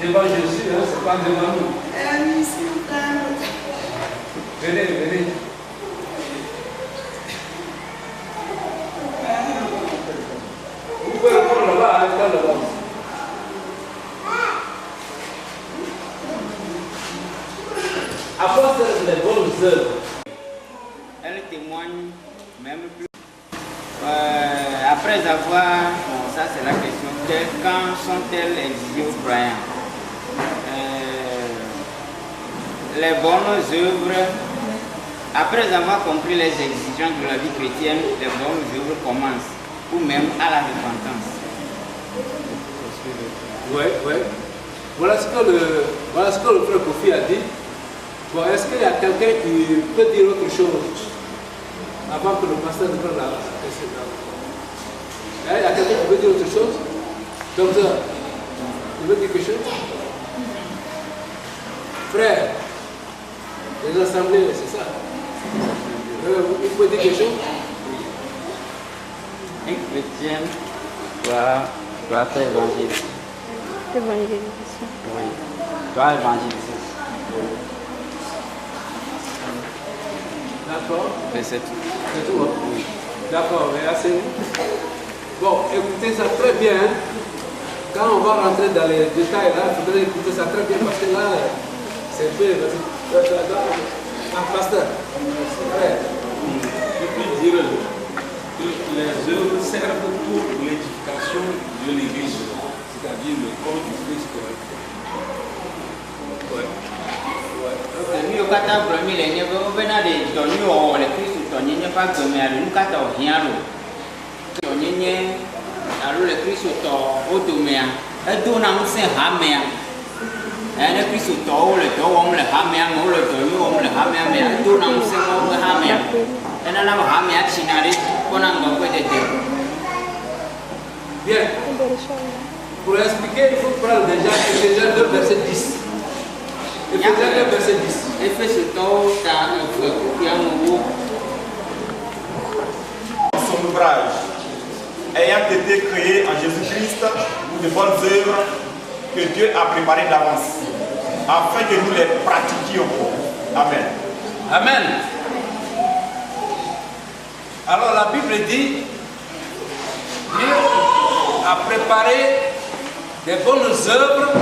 devant Jésus, hein, c'est pas devant nous. Venez, venez. Vous pouvez répondre là-bas, hein, là-bas. Apporte les bonnes œuvres. Elle témoigne même plus. Après avoir, bon, ça c'est la question, quand sont-elles exigées aux croyants? Les bonnes œuvres, après avoir compris les exigences de la vie chrétienne, les bonnes œuvres commencent, ou même à la repentance. Oui, oui. Voilà ce que le frère Kofi a dit. Bon, est-ce qu'il y a quelqu'un qui peut dire autre chose avant que le pasteur ne prenne la question? Il y a quelqu'un qui veut dire autre chose? Docteur, tu veux dire quelque chose? Frère, les assemblées, c'est ça? Vous pouvez dire quelque chose? Un chrétien doit faire évangéliser. Évangélisation. Oui, doit évangéliser. D'accord. Mais c'est tout. C'est tout, hein? Oui. D'accord, mais assez. Bon, écoutez ça très bien. Quand on va rentrer dans les détails, là, il faudrait écouter ça très bien parce que là, c'est un peu. Pasteur, frère. Je peux dire que les œuvres servent pour l'édification de l'Église, c'est-à-dire le corps du Christ. Ouais. Nous avons kata brami le nye be bena de dɔnni wɔwɔ le Kristo tɔnyenye ƒe agbeme alo nu kata wòhiã lo tɔnyenye alo le Kristo tɔ wo domea edo na ŋusẽ hamea ne Kristo tɔwo le dɔ wɔm le hamea me wole dɔnni wɔm le hamea me edo na ŋusẽ wɔm le hamea enana be hamea tsina ɖe kpɔna ŋgɔgbe dede. Bien. Pour expliquer, il faut prendre déjà Éphésiens 2, verset 10. Éphésiens 2, verset 10. Son ouvrage, ayant été créé en Jésus-Christ pour de bonnes œuvres que Dieu a préparées d'avance, afin que nous les pratiquions. Amen. Amen. Alors la Bible dit, Dieu a préparé des bonnes œuvres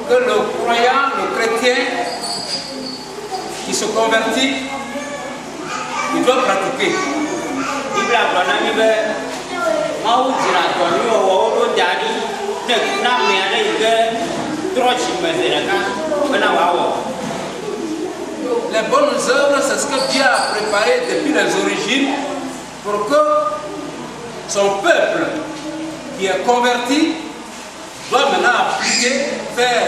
que le croyant, le chrétien qui se convertit, il doit pratiquer. Les bonnes œuvres, c'est ce que Dieu a préparé depuis les origines pour que son peuple qui est converti doit maintenant appliquer, faire,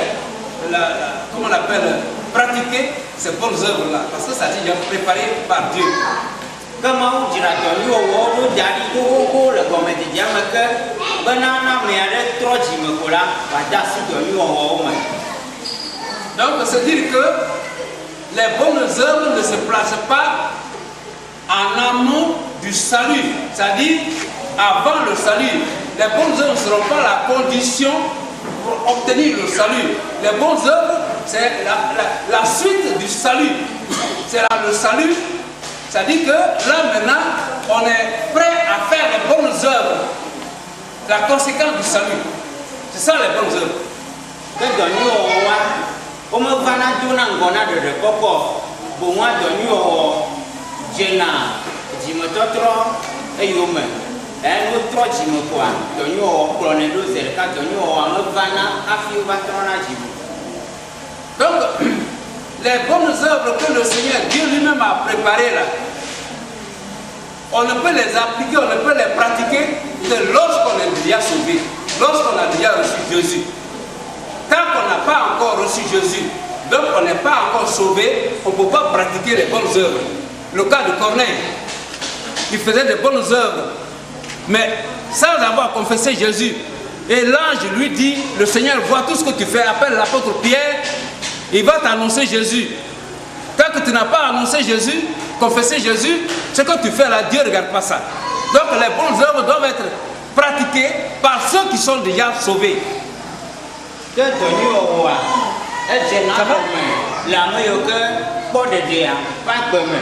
comment on appelle, pratiquer ces bonnes œuvres-là. Parce que ça dit déjà préparé par Dieu. Donc, c'est dire que les bonnes œuvres ne se placent pas en amont du salut, c'est-à-dire avant le salut. Les bonnes œuvres ne seront pas la condition pour obtenir le salut. Les bonnes œuvres, c'est la suite du salut. C'est le salut. C'est-à-dire que là maintenant, on est prêt à faire les bonnes œuvres. C'est la conséquence du salut. C'est ça les bonnes œuvres. Donc, les bonnes œuvres que le Seigneur, Dieu lui-même a préparées là, on ne peut les appliquer, on ne peut les pratiquer que lorsqu'on est déjà sauvé, lorsqu'on a déjà reçu Jésus. Tant qu'on n'a pas encore reçu Jésus, donc on n'est pas encore sauvé, on ne peut pas pratiquer les bonnes œuvres. Le cas de Corneille, il faisait des bonnes œuvres, mais sans avoir confessé Jésus. Et l'ange lui dit, le Seigneur voit tout ce que tu fais, appelle l'apôtre Pierre, il va t'annoncer Jésus. Tant que tu n'as pas annoncé Jésus, confessé Jésus, ce que tu fais là, Dieu ne regarde pas ça. Donc les bonnes œuvres doivent être pratiquées par ceux qui sont déjà sauvés. Que Donu Owa, et Jenna, la meilleure que Port de Dia, pas comme.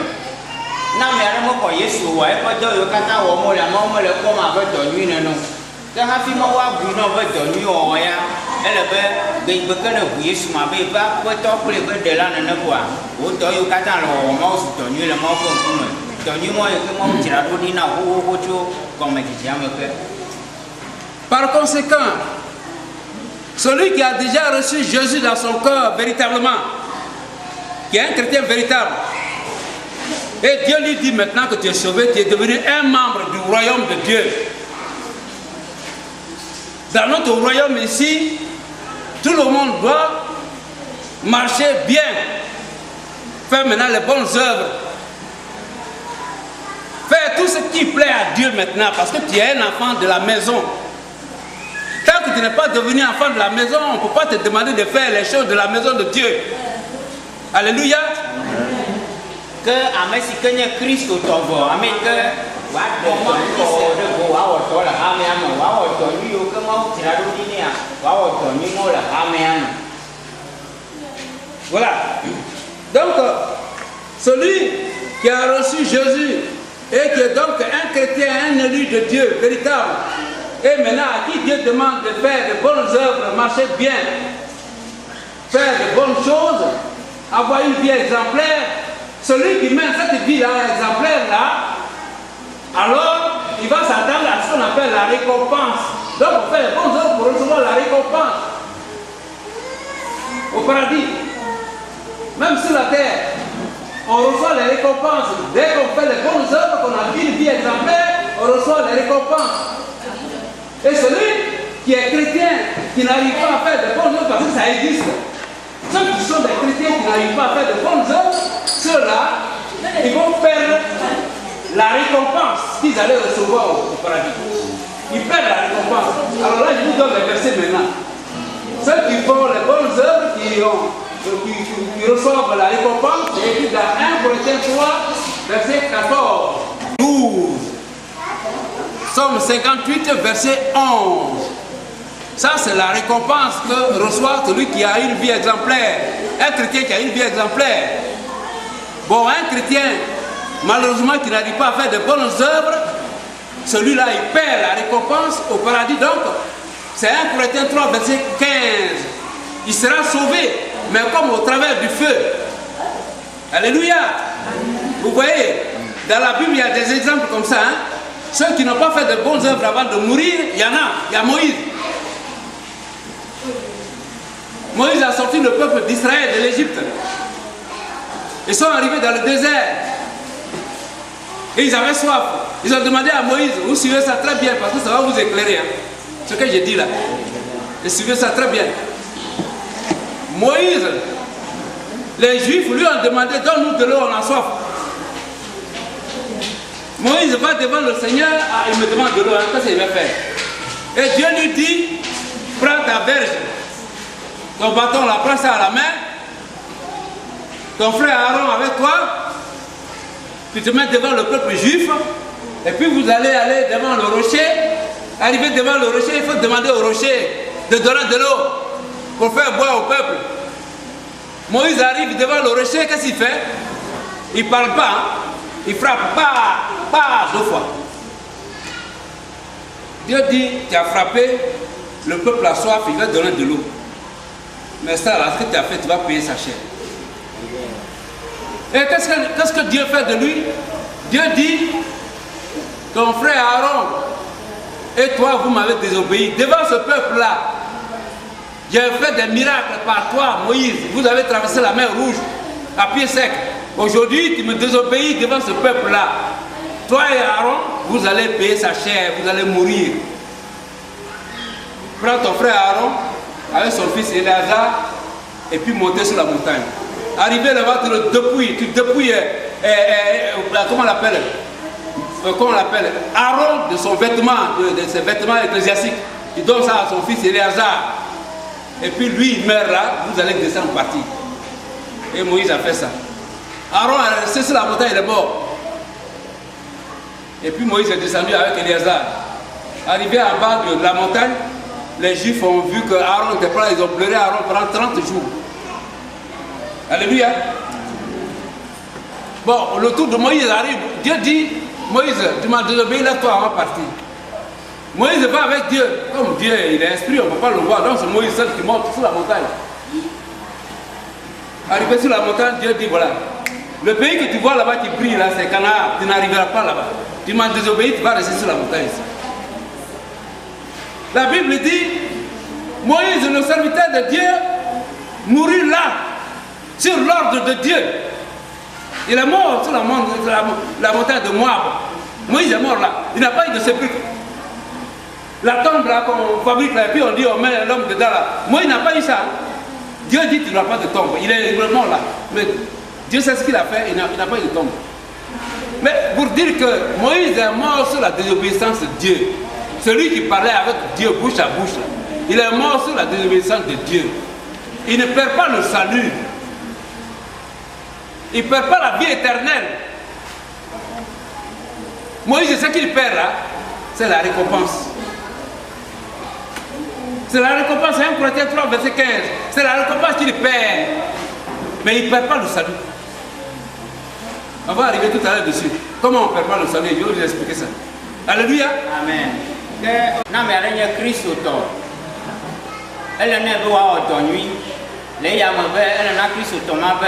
Non, mais elle m'a pas Yesu, elle pas de Yokata ou moi, la maman le comme avec Donu, non. Quand la fille m'a vu, non, avec Donu Owa, elle avait des bouquins de Yesu, ma bébé, pour toi, pour les bêtes de là, ne voit. Ou de Yokata, le mouse, Donu, le mot pour moi. Donu, moi, et que moi, tu l'as dit, n'a comme tu me fait. Par conséquent, celui qui a déjà reçu Jésus dans son cœur véritablement, qui est un chrétien véritable, et Dieu lui dit maintenant que tu es sauvé, tu es devenu un membre du royaume de Dieu. Dans notre royaume ici, tout le monde doit marcher bien, faire maintenant les bonnes œuvres, faire tout ce qui plaît à Dieu maintenant, parce que tu es un enfant de la maison. Tant que tu n'es pas devenu enfant de la maison, on ne peut pas te demander de faire les choses de la maison de Dieu. Alléluia. Que Amen si que n'y Christ au tombeau, Amen que voilà. Donc, celui qui a reçu Jésus et qui est donc un chrétien, un élu de Dieu véritable, et maintenant à qui Dieu demande de faire de bonnes œuvres, marcher bien, faire de bonnes choses, avoir une vie exemplaire, celui qui mène cette vie-là, exemplaire-là, alors il va s'attendre à ce qu'on appelle la récompense. Donc on fait les bonnes œuvres pour recevoir la récompense au paradis. Même sur la terre, on reçoit les récompenses. Dès qu'on fait les bonnes œuvres, qu'on a une vie exemplaire, on reçoit les récompenses. Et celui qui est chrétien, qui n'arrive pas à faire de bonnes œuvres, parce que ça existe. Ceux qui sont des chrétiens qui n'arrivent pas à faire de bonnes œuvres, ceux-là, ils vont perdre la récompense qu'ils allaient recevoir au paradis. Ils perdent la récompense. Alors là, je vous donne les versets maintenant. Ceux qui font les bonnes œuvres, qui reçoivent la récompense, c'est écrit dans 1 Corinthiens 3, verset 14. 12. Somme 58, verset 11. Ça, c'est la récompense que reçoit celui qui a une vie exemplaire. Un chrétien qui a une vie exemplaire. Bon, un chrétien, malheureusement, qui n'arrive pas à faire de bonnes œuvres, celui-là, il perd la récompense au paradis. Donc, c'est 1 Corinthiens 3, verset 15. Il sera sauvé, mais comme au travers du feu. Alléluia. Vous voyez, dans la Bible, il y a des exemples comme ça. Hein? Ceux qui n'ont pas fait de bonnes œuvres avant de mourir, il y en a. Il y a Moïse. Moïse a sorti le peuple d'Israël de l'Égypte. Ils sont arrivés dans le désert. Et ils avaient soif. Ils ont demandé à Moïse, vous suivez ça très bien parce que ça va vous éclairer. Hein, ce que j'ai dit là. Et suivez ça très bien. Moïse, les Juifs lui ont demandé, donne-nous de l'eau, on a soif. Moïse va devant le Seigneur, il me demande de l'eau, hein, qu'est-ce qu'il va faire? Et Dieu lui dit, prends ta verge, ton bâton, la prends ça à la main, ton frère Aaron avec toi, tu te mets devant le peuple juif, et puis vous allez aller devant le rocher, arriver devant le rocher, il faut demander au rocher de donner de l'eau pour faire boire au peuple. Moïse arrive devant le rocher, qu'est-ce qu'il fait? Il ne parle pas, hein? Il frappe, pas 2 fois. Dieu dit, tu as frappé, le peuple a soif, il va donner de l'eau. Mais ça, là, ce que tu as fait, tu vas payer sa chair. Et qu'est-ce que Dieu fait de lui? Dieu dit, ton frère Aaron et toi, vous m'avez désobéi. Devant ce peuple-là, j'ai fait des miracles par toi, Moïse. Vous avez traversé la mer Rouge à pied sec. Aujourd'hui, tu me désobéis devant ce peuple-là. Toi et Aaron, vous allez payer sa chair, vous allez mourir. Prends ton frère Aaron avec son fils Éléazar et puis montez sur la montagne. Arrivé là-bas, tu le dépouilles, comment on l'appelle? Comment on l'appelle? Aaron de son vêtement, de ses vêtements ecclésiastiques. Il donne ça à son fils Éléazar. Et puis lui, il meurt là, vous allez descendre partir. Et Moïse a fait ça. Aaron est resté sur la montagne, il est mort. Et puis Moïse est descendu avec Éléazar. Arrivé en bas de la montagne, les Juifs ont vu que Aaron n'était pas là, ils ont pleuré Aaron pendant 30 jours. Alléluia. Bon, le tour de Moïse arrive. Dieu dit, Moïse, tu m'as désobéi, lève-toi, on va partir. Moïse va avec Dieu. Comme Dieu, il est esprit, on ne peut pas le voir. Donc c'est Moïse seul qui monte sur la montagne. Arrivé sur la montagne, Dieu dit, voilà, le pays que tu vois là-bas qui brille, là, c'est Canaan. Tu n'arriveras pas là-bas. Tu m'as désobéi, tu vas rester sur la montagne ici. La Bible dit, Moïse, le serviteur de Dieu, mourut là, sur l'ordre de Dieu. Il est mort sur la montagne de Moab. Moïse est mort là. Il n'a pas eu de sépulcre. La tombe là qu'on fabrique là, et puis on dit on met l'homme dedans là. Moïse n'a pas eu ça. Dieu dit qu'il n'a pas de tombe. Il est vraiment là. Mais Dieu sait ce qu'il a fait, il n'a pas eu de tombe. Mais pour dire que Moïse est mort sur la désobéissance de Dieu. Celui qui parlait avec Dieu bouche à bouche là. Il est mort sur la désobéissance de Dieu. Il ne perd pas le salut. Il ne perd pas la vie éternelle. Moïse, ce qu'il perd là, c'est la récompense. C'est la récompense, c'est 1 Corinthiens 3, verset 15. C'est la récompense qu'il perd. Mais il ne perd pas le salut. On va arriver tout à l'heure dessus. Comment on ne perd pas le salut? Je vais vous expliquer ça. Alléluia. Amen. Que Christ autant. Elle n'est pas autant nuit. Les Yamave, elle n'a plus ce Thomas,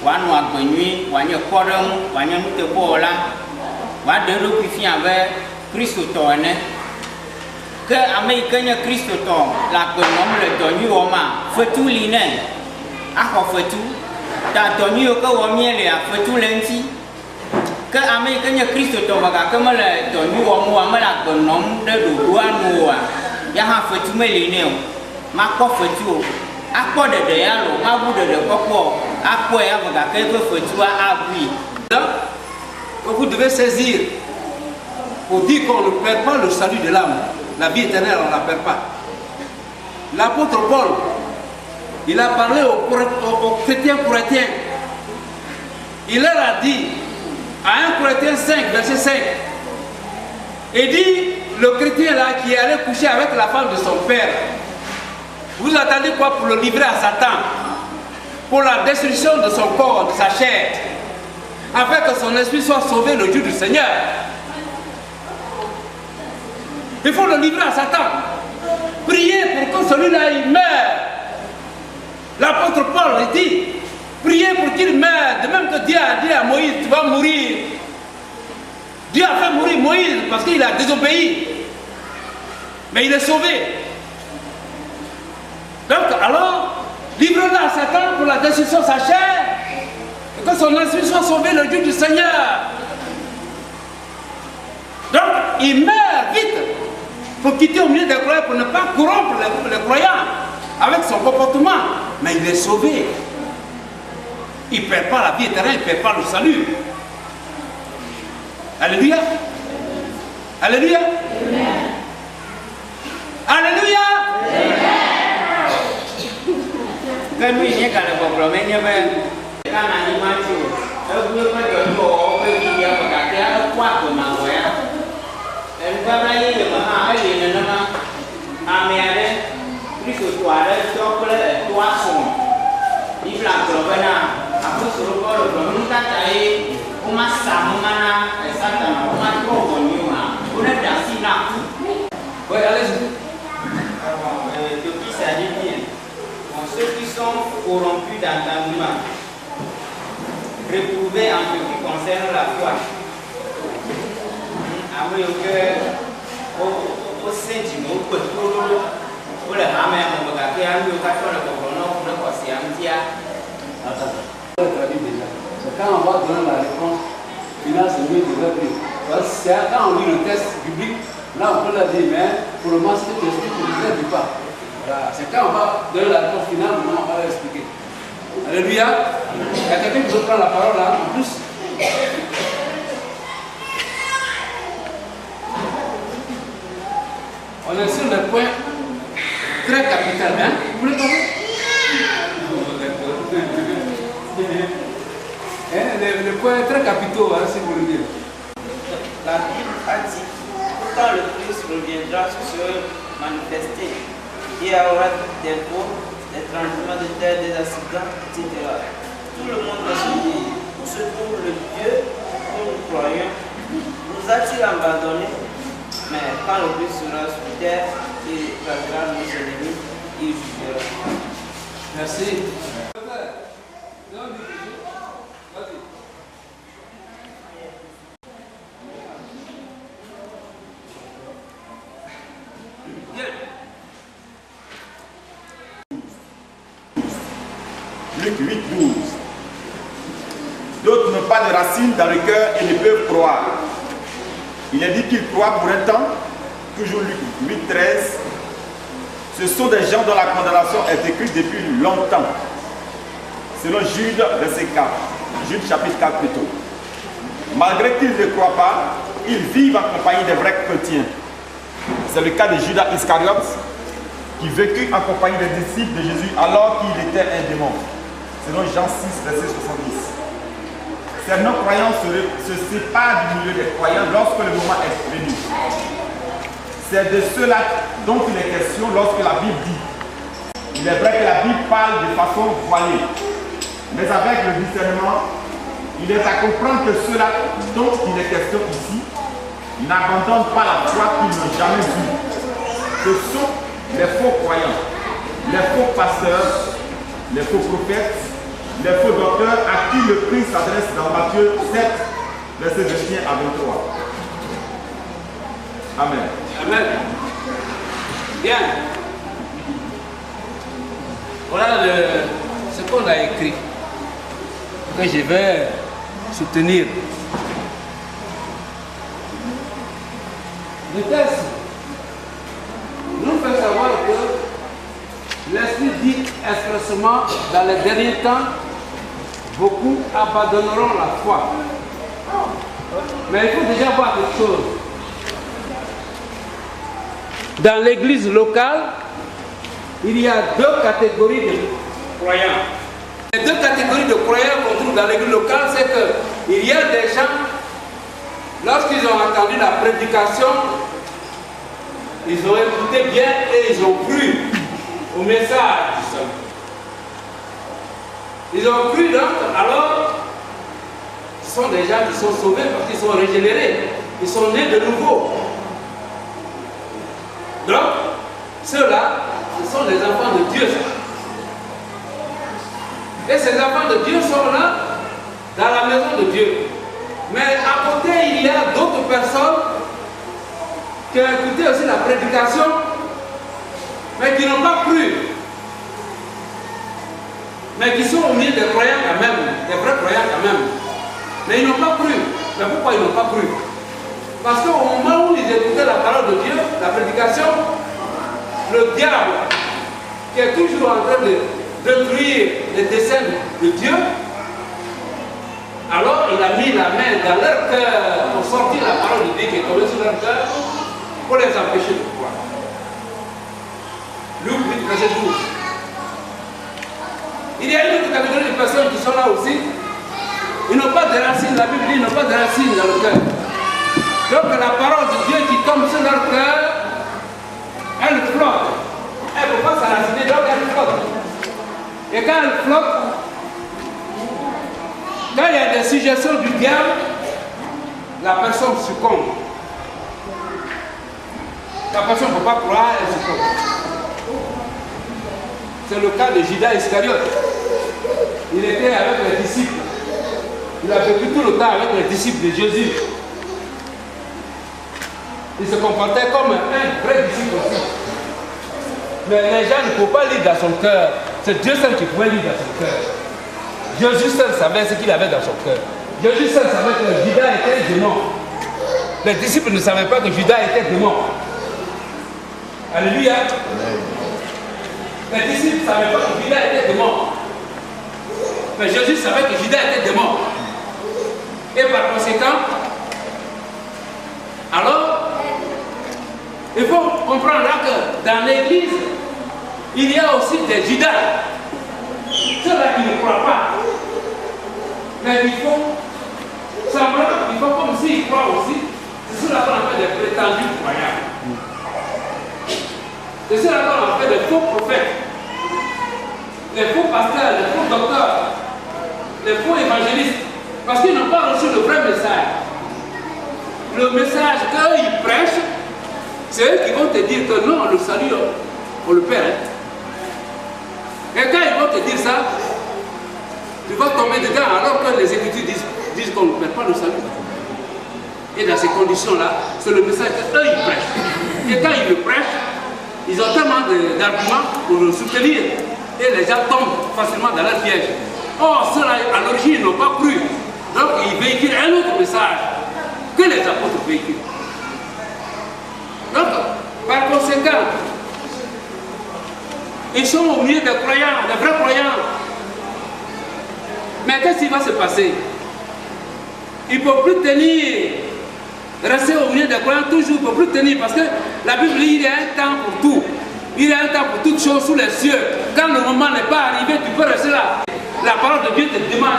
Wan Wagonu, Wanya Kodam, Wanya Mutebola, Wadero Pifi avec Christ autant. Que Américain Christ autant, la Gonom, le Tonu Oma, Fetou Linen, Ako Fetou, ta Tonu Oka Wamiel, Fetou Lenti. Que Américain Christ autant, comme le Tonu Oma, la Gonom de Douanoa, Yaha Fetou Melineo, Mako Fetou. Donc, vous devez saisir pour dire qu'on ne perd pas le salut de l'âme. La vie éternelle, on ne la perd pas. L'apôtre Paul, il a parlé aux chrétiens corinthiens. Il leur a dit, à 1 Corinthiens 5, verset 5, il dit, le chrétien là qui allait coucher avec la femme de son père, vous attendez quoi pour le livrer à Satan? Pour la destruction de son corps, de sa chair, afin que son esprit soit sauvé le jour du Seigneur. Il faut le livrer à Satan. Priez pour que celui-là il meure. L'apôtre Paul dit, priez pour qu'il meure. De même que Dieu a dit à Moïse, tu vas mourir. Dieu a fait mourir Moïse parce qu'il a désobéi. Mais il est sauvé. Donc, alors, livre-le à Satan pour la destruction de sa chair et que son esprit soit sauvé le jour du Seigneur. Donc, il meurt vite pour quitter au milieu des croyants, pour ne pas corrompre les croyants avec son comportement. Mais il est sauvé. Il ne perd pas la vie éternelle, il ne perd pas le salut. Alléluia. Alléluia. Alléluia. Que lui n'est qu'à le problème, il y avait un animal qui est venu au pays, il y a un quoi de ma voix. Elle va aller le maman, elle est le maman, à mère, plus que toi, elle est toi son. Il l'a promené, après ce repas, le premier taille, on m'a samana, et Satan, on m'a trop connu, on est dans si là. Oui, allez-y. Depuis ça dit bien. Ceux qui sont corrompus d'entendement, retrouvés en ce qui concerne la foi. Après, au sein du mot, pour le ramène, on va garder un peu de corona pour le passer un dia. C'est quand on va donner la réponse finale, c'est mieux de l'appeler. C'est quand on lit le texte biblique, là on peut la dire, mais pour le moment, c'est que tu ne dis pas. Voilà. C'est quand on va donner la réponse finale, on va l'expliquer. Alléluia. Il y a quelqu'un qui veut prendre la parole là, en plus. On est sur le point très capital, hein? Vous voulez parler? Les points très capitaux, hein, si vous voulez dire. La Bible a dit, pourtant le Christ reviendra se manifester. il y aura des faux, des tremblements de terre, des accidents, etc. Tout le monde va se dire, où se trouve le Dieu que nous croyons? Nous a-t-il abandonnés? Mais quand le Christ sera sur terre, il écrasera nos ennemis, il jugera. Merci. Luc 8, 12. D'autres n'ont pas de racines dans le cœur et ne peuvent croire. Il est dit qu'ils croient pour un temps. Toujours Luc 8, 13. Ce sont des gens dont la condamnation est écrite depuis longtemps. Selon Jude, verset 4. Jude chapitre 4 plutôt. Malgré qu'ils ne croient pas, ils vivent en compagnie des vrais chrétiens. C'est le cas de Judas Iscariote, qui vécut en compagnie des disciples de Jésus alors qu'il était un démon. Selon Jean 6, verset 70. Ces non-croyants se séparent du milieu des croyants lorsque le moment est venu. C'est de cela dont il est question lorsque la Bible dit. Il est vrai que la Bible parle de façon voilée, mais avec le discernement, il est à comprendre que cela dont il est question ici n'abandonnent pas la foi qu'ils n'ont jamais vue. Ce sont les faux croyants, les faux pasteurs, les faux prophètes, les faux docteurs à qui le Christ s'adresse dans Matthieu 7, verset 21 à 23. Amen. Amen. Bien. Voilà ce qu'on a écrit, que je vais soutenir. Le texte nous fait savoir que l'Esprit dit expressement dans les derniers temps, beaucoup abandonneront la foi. Mais il faut déjà voir quelque chose. Dans l'église locale, il y a deux catégories de croyants. Les deux catégories de croyants qu'on trouve dans l'église locale, c'est qu'il y a des gens, lorsqu'ils ont entendu la prédication, ils ont écouté bien et ils ont cru au message. Ils ont cru donc, alors, ce sont des gens qui sont sauvés parce qu'ils sont régénérés. Ils sont nés de nouveau. Donc, ceux-là, ce sont les enfants de Dieu. Et ces enfants de Dieu sont là, dans la maison de Dieu. Mais à côté, il y a d'autres personnes qui ont écouté aussi la prédication, mais qui n'ont pas cru. Mais qui sont au milieu des croyants quand même, des vrais croyants quand même. Mais ils n'ont pas cru. Mais pourquoi ils n'ont pas cru? Parce qu'au moment où ils écoutaient la parole de Dieu, la prédication, le diable, qui est toujours en train de détruire les desseins de Dieu, alors il a mis la main dans leur cœur pour sortir la parole de Dieu qui est tombée sur leur cœur pour les empêcher de croire. Luc 8, verset 12. Il y a une autre catégorie de personnes qui sont là aussi. Ils n'ont pas de racines, la Bible dit, ils n'ont pas de racines dans le cœur. Donc la parole de Dieu qui tombe sur leur cœur, elle flotte. Elle ne peut pas s'enraciner, donc elle flotte. Et quand elle flotte, quand il y a des suggestions du diable, la personne succombe. La personne ne peut pas croire, elle succombe. C'est le cas de Judas Iscariote. Il était avec les disciples. Il a vécu tout le temps avec les disciples de Jésus. Il se comportait comme un vrai disciple aussi. Mais les gens ne peuvent pas lire dans son cœur. C'est Dieu seul qui pouvait lire dans son cœur. Jésus seul savait ce qu'il avait dans son cœur. Jésus seul savait que Judas était un démon. Les disciples ne savaient pas que Judas était démon. Alléluia. Les disciples ne savaient pas que Judas était démon. Mais Jésus savait que Judas était démon. Et par conséquent, alors, il faut comprendre là que dans l'église, il y a aussi des Judas. Ceux-là qui ne croient pas. Mais il faut semblant, il faut comme s'ils croient aussi. C'est cela qu'on appelle des prétendus croyants. C'est cela qu'on appelle les faux prophètes, les faux pasteurs, les faux docteurs, les faux évangélistes. Parce qu'ils n'ont pas reçu le vrai message. Le message qu'eux ils prêchent, c'est eux qui vont te dire que non, le salut, on le perd. Et quand ils vont te dire ça, tu vas tomber dedans alors que les Écritures disent qu'on ne perd pas le salut. Et dans ces conditions-là, c'est le message qu'eux ils prêchent. Et quand ils le prêchent, ils ont tellement d'arguments pour le soutenir. Et les gens tombent facilement dans leur piège. Or, ceux-là, à l'origine, ils n'ont pas cru. Donc, ils véhiculent un autre message que les apôtres véhiculent. Donc, par conséquent, ils sont au milieu des croyants, des vrais croyants. Mais qu'est-ce qui va se passer? Ils ne peuvent plus tenir, rester au milieu des croyants toujours, ils ne peuvent plus tenir parce que la Bible dit qu'il y a un temps pour tout. Il y a un temps pour toutes choses sous les cieux. Quand le moment n'est pas arrivé, tu peux rester là. La parole de Dieu te demande,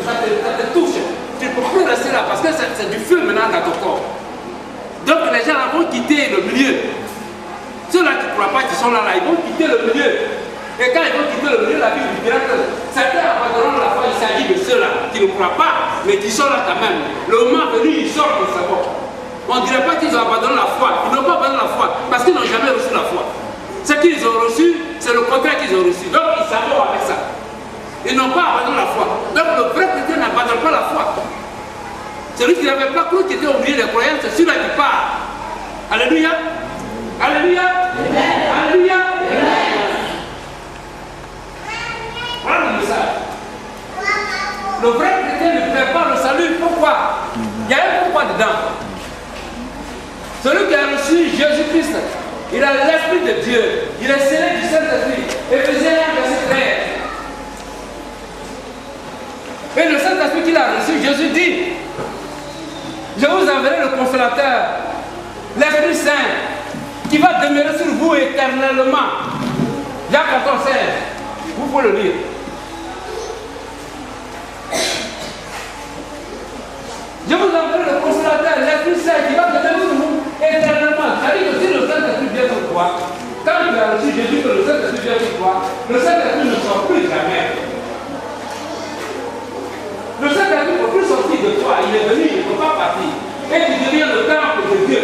ça te touche. Tu ne peux plus rester là parce que c'est du feu maintenant dans ton corps. Donc les gens vont quitter le milieu. Ceux-là qui ne croient pas, qui sont là, ils vont quitter le milieu. Et quand ils vont quitter le milieu, la Bible dira que certains abandonneront la foi. Il s'agit de ceux-là qui ne croient pas, mais qui sont là quand même. Le moment venu, ils sortent de sa foi. On ne dirait pas qu'ils ont abandonné la foi. Ils n'ont pas abandonné la foi parce qu'ils n'ont jamais reçu la foi. Ce qu'ils ont reçu, c'est le contraire qu'ils ont reçu. Donc ils s'abordent avec ça. Ils n'ont pas abandonné la foi. Donc le vrai chrétien n'abandonne pas la foi. Celui qui n'avait pas cru, qui était au milieu des croyants, c'est celui-là qui part. Alléluia. Alléluia. Amen. Alléluia. Amen. Voilà le message. Le vrai chrétien ne perd pas le salut. Pourquoi? Il y a un pourquoi dedans. Celui qui a reçu Jésus-Christ, il a l'Esprit de Dieu. Il est scellé du Saint-Esprit. Éphésiens 1, verset 13. Et le Saint-Esprit qu'il a reçu, Jésus dit, je vous enverrai le Consolateur, l'Esprit Saint, qui va demeurer sur vous éternellement. Jacques 14, 16. Vous pouvez le lire. Je vous enverrai le Consolateur, l'Esprit Saint, qui va demeurer sur vous éternellement. C'est-à-dire que si le Saint-Esprit vient sur toi, quand tu as reçu Jésus, que le Saint-Esprit vient sur toi, le Saint-Esprit ne sort plus jamais. Le Saint-Esprit ne peut plus sortir de toi, il est venu, il ne peut pas partir. Et tu deviens le temple de Dieu.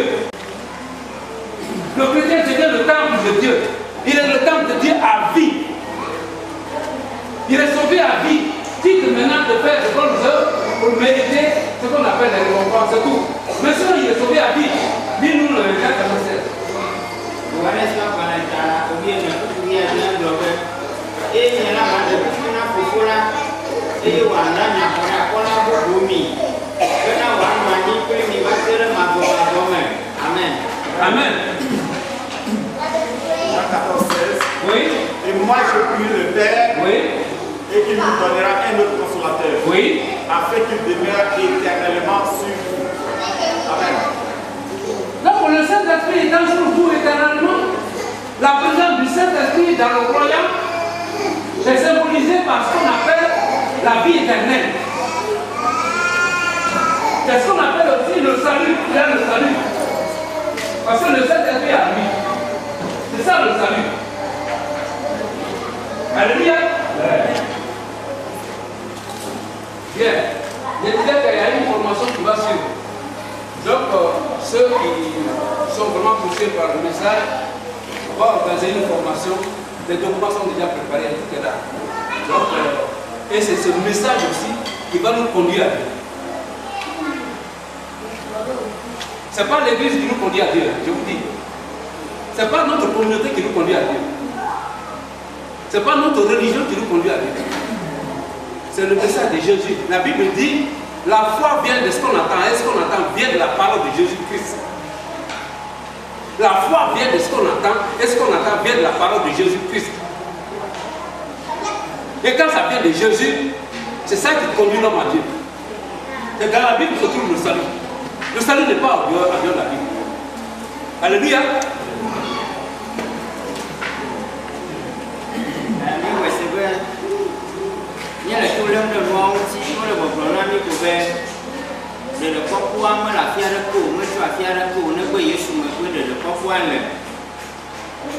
Le chrétien devient le temple de Dieu. Il est le temple de Dieu à vie. Il est sauvé à vie. Quitte maintenant de faire de bonnes œuvres pour mériter ce qu'on appelle les récompenses, c'est tout. Mais sinon, il est sauvé à vie. Dis-nous le regard de la Amen. Amen. Jean 14, 16. Oui. Et moi je prie le Père. Oui. Et qu'il nous donnera un autre consolateur. Oui. Afin qu'il demeure éternellement sur vous. Amen. Donc le Saint-Esprit étant sur vous éternellement, la présence du Saint-Esprit dans le croyant est symbolisée par ce qu'on appelle la vie éternelle. C'est ce qu'on appelle aussi le salut. Il y a le salut. Parce que le Saint-Esprit a lui. C'est ça le salut. Alléluia. Bien. Je disais qu'il y a une formation qui va suivre. Donc, ceux qui sont vraiment poussés par le message, on va organiser une formation. Les documents sont déjà préparés, etc. Donc, et c'est ce message aussi qui va nous conduire à Dieu. Ce n'est pas l'église qui nous conduit à Dieu, je vous dis. Ce n'est pas notre communauté qui nous conduit à Dieu. Ce n'est pas notre religion qui nous conduit à Dieu. C'est le message de Jésus. La Bible dit, la foi vient de ce qu'on entend, et ce qu'on entend vient de la parole de Jésus-Christ. La foi vient de ce qu'on entend, et ce qu'on entend vient de la parole de Jésus-Christ. Et quand ça vient de Jésus, c'est ça qui conduit l'homme à Dieu. Et dans la Bible se trouve le salut. Le salut n'est pas en dehors de la Bible. Alléluia.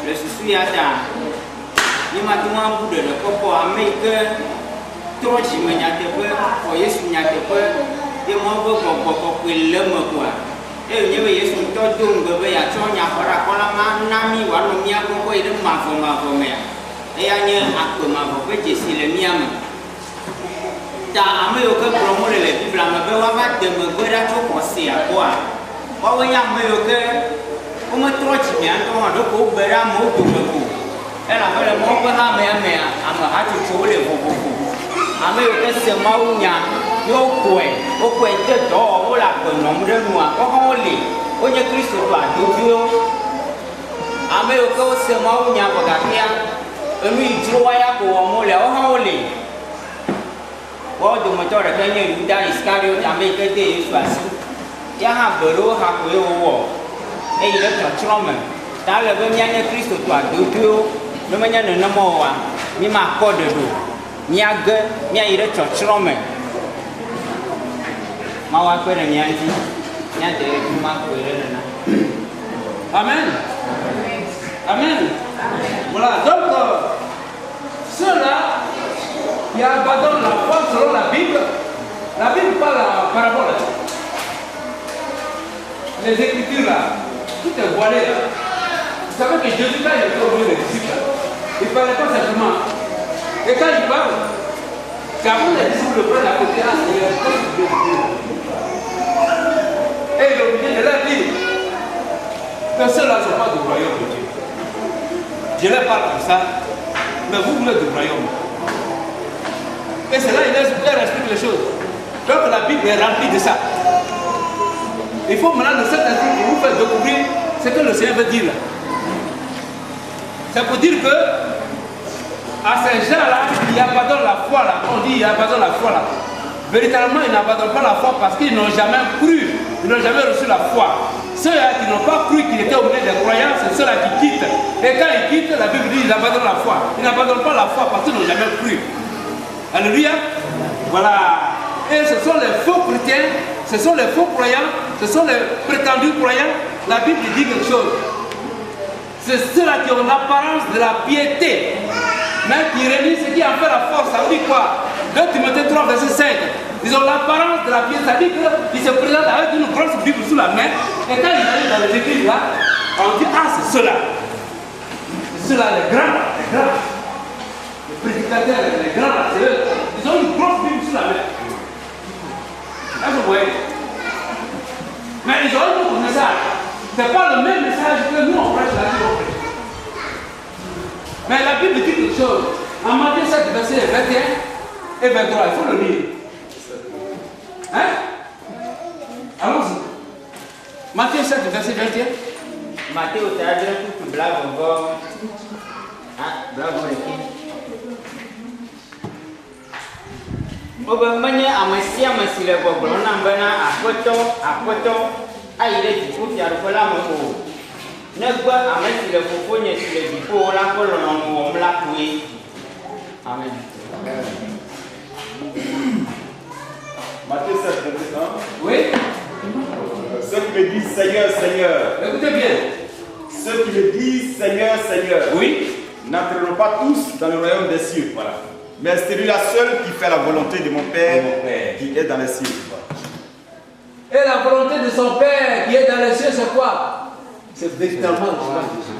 le susu ya ta ni ma tu ma bu de koko ame ke tro ji me nya te pe o Yesu nya te pe de mo bo ko pe le mo kwa e nye be Yesu to do ngbe be ya cho nya fara ko la ma na mi wa no mi a ko ide ma fo me e ya nye akpe ma fo pe Jesu le mi am ta ame yo ke promo le Bible ma be wa ba de me gbe da cho ko si a ko a wa we nya me yo ke o me tro ji mi an to ma do ko gbe da mo do me ko e la fe le mo ko ha me ama ha chu chu le fo ame yo ke se ma u nya yo kwe o kwe te do o la ko no mu de nu a ko ho le o nye Kristo to a do bio ame yo ke o se ma u nya ko ga kia enu ijro wa ya ko o mo le o ho le wo do mo to re ke nye Juda Iscariot ame ke te Yesu asi ya ha bero ha ko yo wo e ile to trome ta le be nya nye Kristo to a do bio no me nya no mo wa mi ma ko de do miage mia ire chochromen ma wa kwere nyanti nya de ma kwere na Amen. Amen. Voilà, donc ceux-là qui abandonnent la foi selon la Bible parle en parabole. Les Écritures là, tout est voilé là. Vous savez que Jésus quand il était au milieu des disciples, il ne parlait pas simplement. Et quand il parle, quand les disciples le prennent à côté, et il est obligé de leur dire que ceux-là ne sont pas du royaume de Dieu. Je leur parle comme ça, mais vous voulez du royaume. Et c'est là qu'il leur explique les choses. Donc la Bible est remplie de ça. Il faut maintenant de cet esprit pour vous faire découvrir ce que le Seigneur veut dire là. C'est pour dire que à ces gens-là, ils abandonnent la foi là. On dit ils abandonnent la foi là. Véritablement, ils n'abandonnent pas la foi parce qu'ils n'ont jamais cru. Ils n'ont jamais reçu la foi. Ceux-là qui n'ont pas cru qu'ils étaient au milieu des croyants, c'est ceux-là qui quittent. Et quand ils quittent, la Bible dit qu'ils abandonnent la foi. Ils n'abandonnent pas la foi parce qu'ils n'ont jamais cru. Alléluia. Voilà. Et ce sont les faux chrétiens, ce sont les faux croyants, ce sont les prétendus croyants. La Bible dit quelque chose. C'est ceux-là qui ont l'apparence de la piété, mais qui réunissent ce qui en fait la force. Ça veut dire quoi? 2 Timothée 3, verset 5. Ils ont l'apparence de la piété. Ça veut dire qu'ils se présentent avec une grosse Bible sous la main. Et quand ils arrivent dans les églises là, on dit ah c'est ceux-là. C'est ceux-là, les grands. Les prédicateurs, les grands, c'est eux. Ils ont une grosse Bible sous la main. Là vous voyez. Mais ils ont un autre message. Ce n'est pas le même message que nous on prêche là. Mais la Bible dit quelque chose. En Matthieu 7, verset 21 et 23, il faut le lire. Hein? Allons-y. Matthieu 7, verset 21. Matthieu, tu as dit que tu blagues encore. Ah, blague encore. Obamanya amasia masile boblo na mbana apoto ayire dipo fi arukola mo negba amasile fofonye sile dipo la kolo no mo mla kuyi. Amen. Matthieu 7, verset 1. Oui. Ceux qui me disent Seigneur, Seigneur. Écoutez bien. Ceux qui me disent Seigneur, Seigneur. Oui. N'entreront pas tous dans le royaume des cieux. Voilà. Mais c'est lui la seule qui fait la volonté de mon Père, qui est dans les cieux. Et la volonté de son Père qui est dans les cieux, c'est quoi? C'est véritablement le choix de Jésus.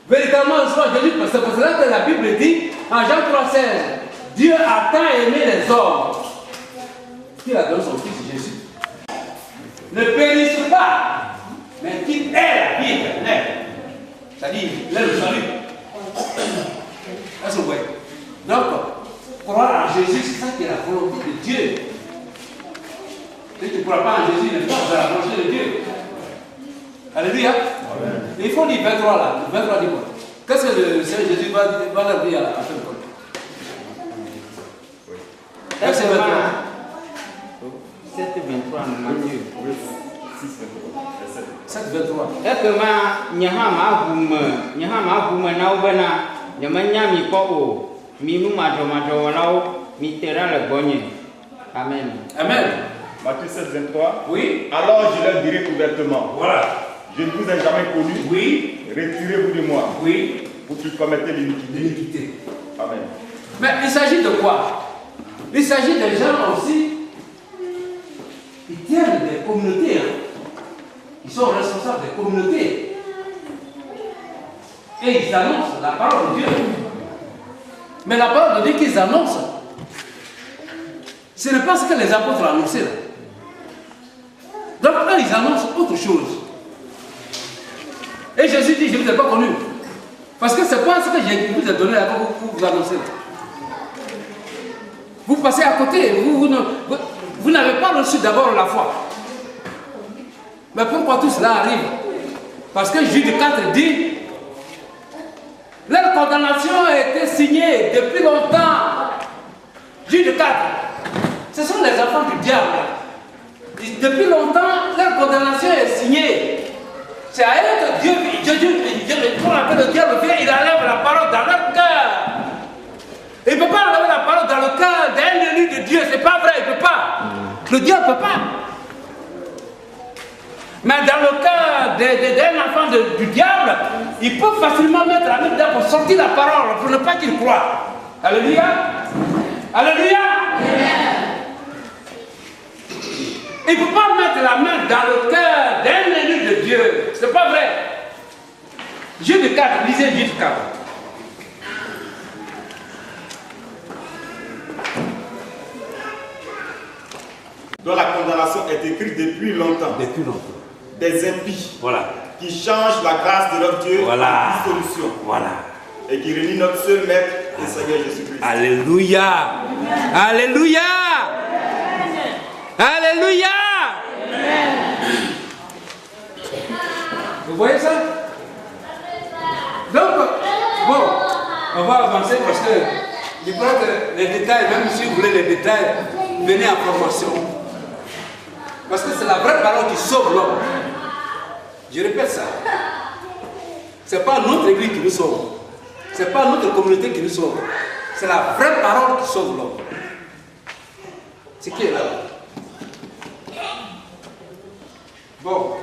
Véritablement le choix de Jésus, parce que c'est pour cela que la Bible dit, en Jean 3,16, Dieu a tant aimé les hommes qu'il a donné son Fils Jésus. Ne périsse pas, mais qu'il ait la vie éternelle. C'est-à-dire, il est le salut. Est-ce que vous voyez? Donc, croire en Jésus, c'est ça qui est la volonté de Dieu. Si tu ne crois pas en Jésus, il n'est pas de la volonté de Dieu. Alléluia. Amen. Il faut lire 23 là. 23 dis-moi. Qu'est-ce que le Seigneur Jésus va leur dire à la fin de compte? Verset 23. 7, 23, Matthieu. 7, 23. Et que ma nyahama gume na ubena nyamanya mi po mi nu majo lao mi tera le gonye. Amen. Amen. Matthieu 7, 23. Oui. Alors je leur dirai ouvertement. Voilà. Je ne vous ai jamais connu. Oui. Retirez-vous de moi. Oui. Vous qui commettez l'iniquité. L'iniquité. Amen. Mais il s'agit de quoi? Il s'agit des gens aussi qui tiennent des communautés. Ils sont responsables des communautés. Et ils annoncent la parole de Dieu. Mais la parole de Dieu qu'ils annoncent, ce n'est pas ce que les apôtres ont annoncé. Donc eux, ils annoncent autre chose. Et Jésus dit, je ne vous ai pas connu. Parce que ce n'est pas ce que je vous ai donné là que vous annoncez. Vous passez à côté, vous n'avez pas reçu d'abord la foi. Mais pourquoi tout cela arrive? Parce que Jude 4 dit, leur condamnation a été signée depuis longtemps. Jude 4, ce sont les enfants du diable. Depuis longtemps, leur condamnation est signée. C'est à eux que Dieu, le diable vient, il enlève la parole dans leur cœur. Il ne peut pas enlever la parole dans le cœur d'un élu de Dieu, c'est pas vrai, il ne peut pas. Le diable ne peut pas. Mais dans le cœur d'un enfant du diable, il peut facilement mettre la main dedans pour sortir la parole, pour ne pas qu'il croie. Alléluia. Alléluia. Il ne peut pas mettre la main dans le cœur d'un élu de Dieu. C'est pas vrai. Jude 4, lisez Jude 4. Dont la condamnation est écrite depuis longtemps. Depuis longtemps. Des impies. Voilà. Qui changent la grâce de leur Dieu voilà. en dissolution. Voilà. Et qui réunit notre seul Maître et Seigneur Jésus-Christ. Alléluia. Alléluia. Alléluia. Vous voyez ça? Donc, bon, on va avancer parce que je crois que les détails, même si vous voulez les détails, venez en formation. Parce que c'est la vraie parole qui sauve l'homme. Je répète ça. Ce n'est pas notre église qui nous sauve. Ce n'est pas notre communauté qui nous sauve. C'est la vraie parole qui sauve l'homme. C'est qui est là? Bon.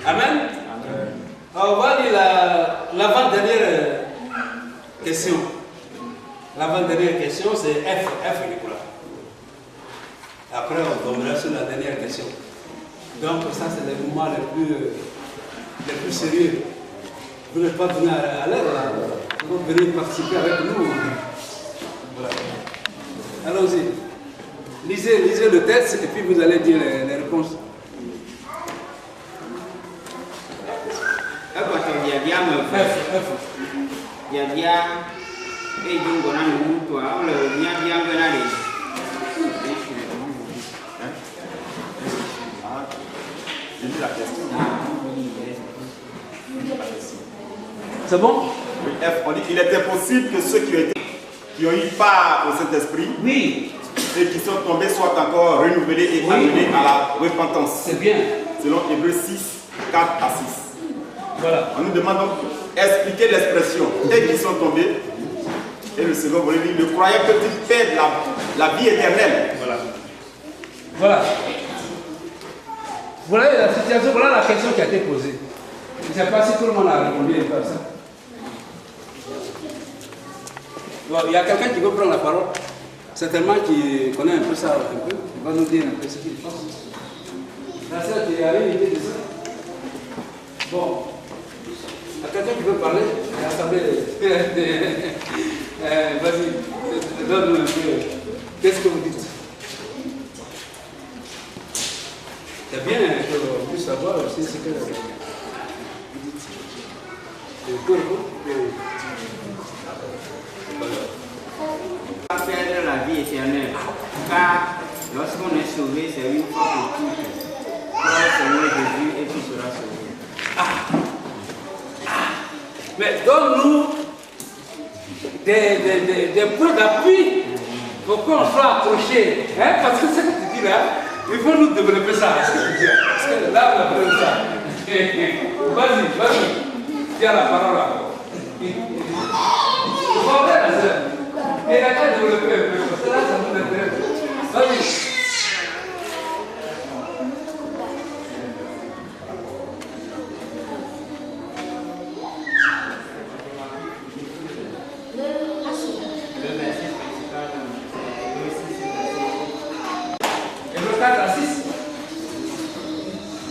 Amen. On va dire l'avant-dernière question. L'avant-dernière question, c'est F, Nicolas. Après, on tombera sur la dernière question. Donc, ça, c'est les moments les plus sérieux. Vous n'êtes pas venu à l'heure, là. Vous venez participer avec nous. Voilà. Allons-y. Lisez le texte et puis vous allez dire les réponses. C'est bon? Oui, F, on dit qu'il était possible que ceux qui ont eu part au Saint-Esprit, oui, et qui sont tombés soient encore renouvelés et amenés à la repentance. C'est bien. Selon Hébreux 6, 4 à 6. Voilà. On nous demande donc d'expliquer l'expression. Dès qu'ils sont tombés, et le second volet dit, le croyant peut-il perdre la vie éternelle? Voilà. Voilà. Voilà la situation, voilà la question qui a été posée. Je ne sais pas si tout le monde a répondu à ça. Bon, il y a quelqu'un qui veut prendre la parole, certainement qui connaît un peu ça, un peu. Il va nous dire un peu ce qu'il pense. La sœur, tu as une idée de ça? Bon. Il y a quelqu'un qui veut parler? L'assemblée. Vas-y, donne-nous un peu. Qu'est-ce que vous dites? C'est bien qu'on puisse savoir aussi ce que vous dites. Perdre la vie éternelle, car Lorsqu'on est sauvé, c'est une fois pour toutes. Crois au Seigneur Jésus et tu seras sauvé. Mais donne-nous des points d'appui pour qu'on soit accroché. Hein? Parce que ce que tu dis là, il faut nous développer ça. Parce que là, on a besoin de ça. Vas-y, tiens la parole là. Il faut faire la sœur. Et la qu'à développer un peu. Parce que là, ça nous intéresse. Vas-y.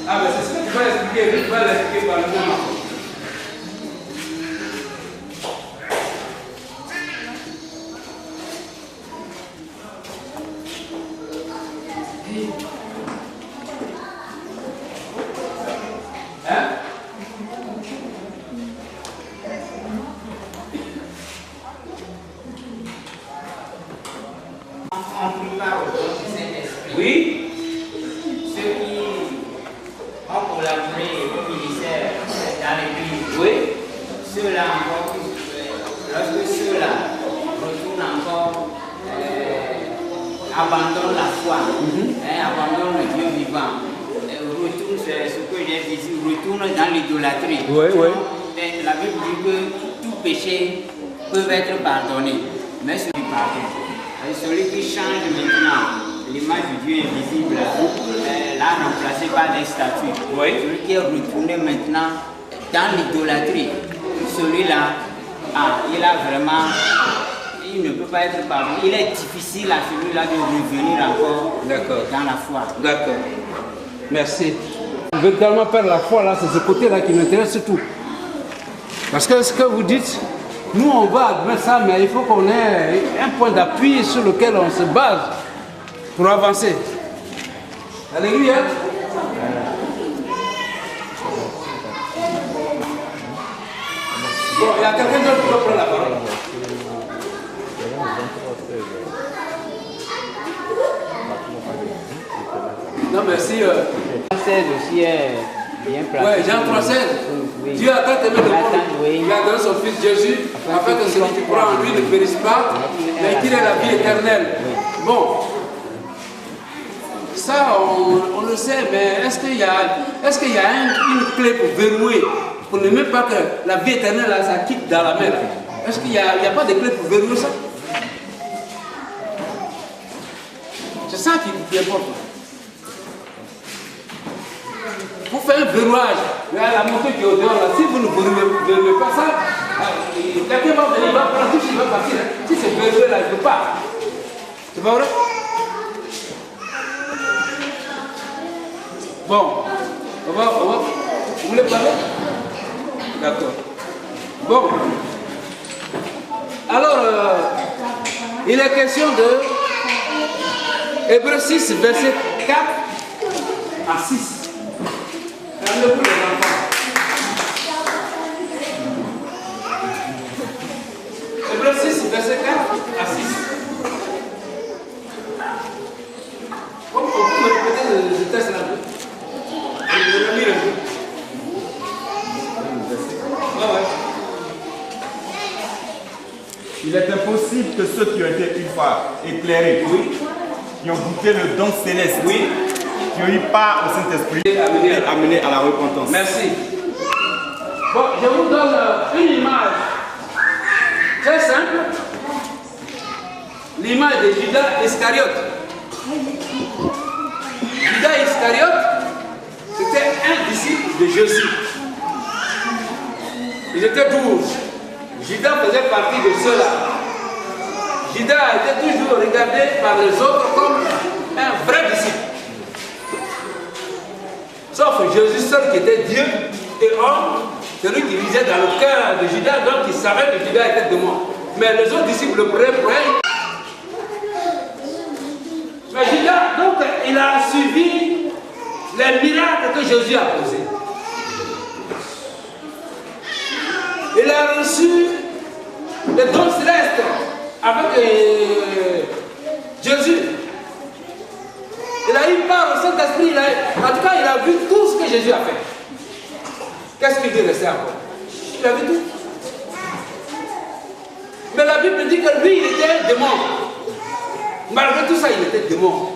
Ah, mais c'est ce que tu vas expliquer, tu vas l'expliquer par le moment. Hein? On prépare au don du Saint-Esprit. Oui? Ceux qui ont collaboré au ministère dans l'église. Oui? Ceux-là encore, lorsque ceux-là retournent encore, abandonnent la foi, abandonnent le Dieu vivant, retournent, c'est ce que j'ai dit, retournent dans l'idolâtrie. Oui, oui. Mais la Bible dit que tout péché peut être pardonné, mais celui pardon. Celui qui change maintenant l'image du Dieu invisible, l'a remplacé par des statues. Oui. Celui qui est retourné maintenant dans l'idolâtrie, celui-là, il a vraiment, il ne peut pas être pardonné. Il est difficile à celui-là de revenir encore dans la foi. D'accord. Merci. Véritablement, Père, la foi, là, c'est ce côté-là qui m'intéresse surtout. Parce que ce que vous dites, nous, on va admettre ça, mais il faut qu'on ait un point d'appui sur lequel on se base pour avancer. Alléluia. Bon, il y a quelqu'un d'autre qui va prendre la parole. Non, merci. Jean 16 aussi est bien placé. Oui, Jean 3,16. Oui. Dieu a tant aimé le monde. Oui. Il a donné son fils Jésus, afin que celui qui croit en lui ne périsse pas, mais qu'il ait la vie éternelle. Bon, ça on le sait, mais est-ce qu'il y a une clé pour verrouiller, pour ne même pas que la vie éternelle, là, ça quitte dans la mer? Est-ce qu'il n'y a pas de clé pour verrouiller ça? C'est ça qui importe. Vous faites un verrouillage, la montée qui est au dehors là, si vous ne verrouillez pas ça, quelqu'un va venir, il va prendre tout, il va partir. Si c'est verrouillé là, il ne peut pas. C'est pas vrai? Bon, vous voulez parler? D'accord. Bon. Alors, il est question de Hébreux 6, verset 4 à 6. Regardez pour les enfants. Hébreux 6, verset 4 à 6. Vous me répétez le texte là. Je le lis un peu. Il est impossible que ceux qui ont été une fois éclairés, qui ont goûté le don céleste, qui ont eu part au Saint-Esprit, et amenés à la repentance. Merci. Bon, je vous donne une image très simple. L'image de Judas Iscariote. Judas Iscariote, c'était un disciple de Jésus. Ils étaient 12. Judas faisait partie de ceux-là. Judas a été toujours regardé par les autres comme un vrai disciple. Sauf Jésus seul qui était Dieu et homme, celui qui lisait dans le cœur de Judas, donc il savait que Judas était démon. Mais les autres disciples le prenaient pour elle. Mais Judas, donc, il a suivi les miracles que Jésus a posés. Il a reçu le don céleste avec Jésus. a eu part au Saint-Esprit. En tout cas, il a vu tout ce que Jésus a fait. Qu'est-ce qu'il lui restait encore? Il a vu tout. Mais la Bible dit que lui, il était un démon. Malgré tout ça, il était démon.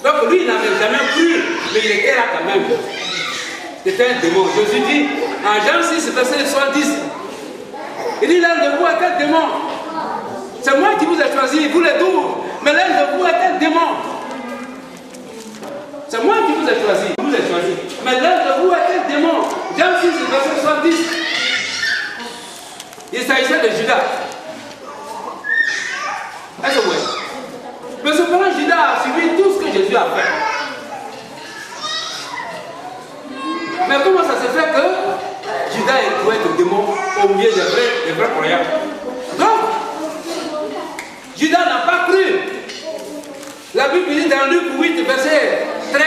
Donc lui, il n'avait jamais cru, mais il était là quand même. C'était un démon. Jésus dit, en Jean 6, verset 70, il dit, l'un de vous est un démon. C'est moi qui vous ai choisi, vous les 12. Mais l'un de vous est un démon. C'est moi qui vous ai choisi, vous ai choisi. Mais l'un de vous est un démon. Jean 6, verset 70. Il s'agissait de Judas. Est-ce que vous voyez? Mais cependant, Judas a suivi tout ce que Jésus a fait. Mais comment ça se fait que Judas est trouvé le démon au milieu des vrais croyants? Donc, Judas n'a pas cru. La Bible dit dans Luc 8, verset 13.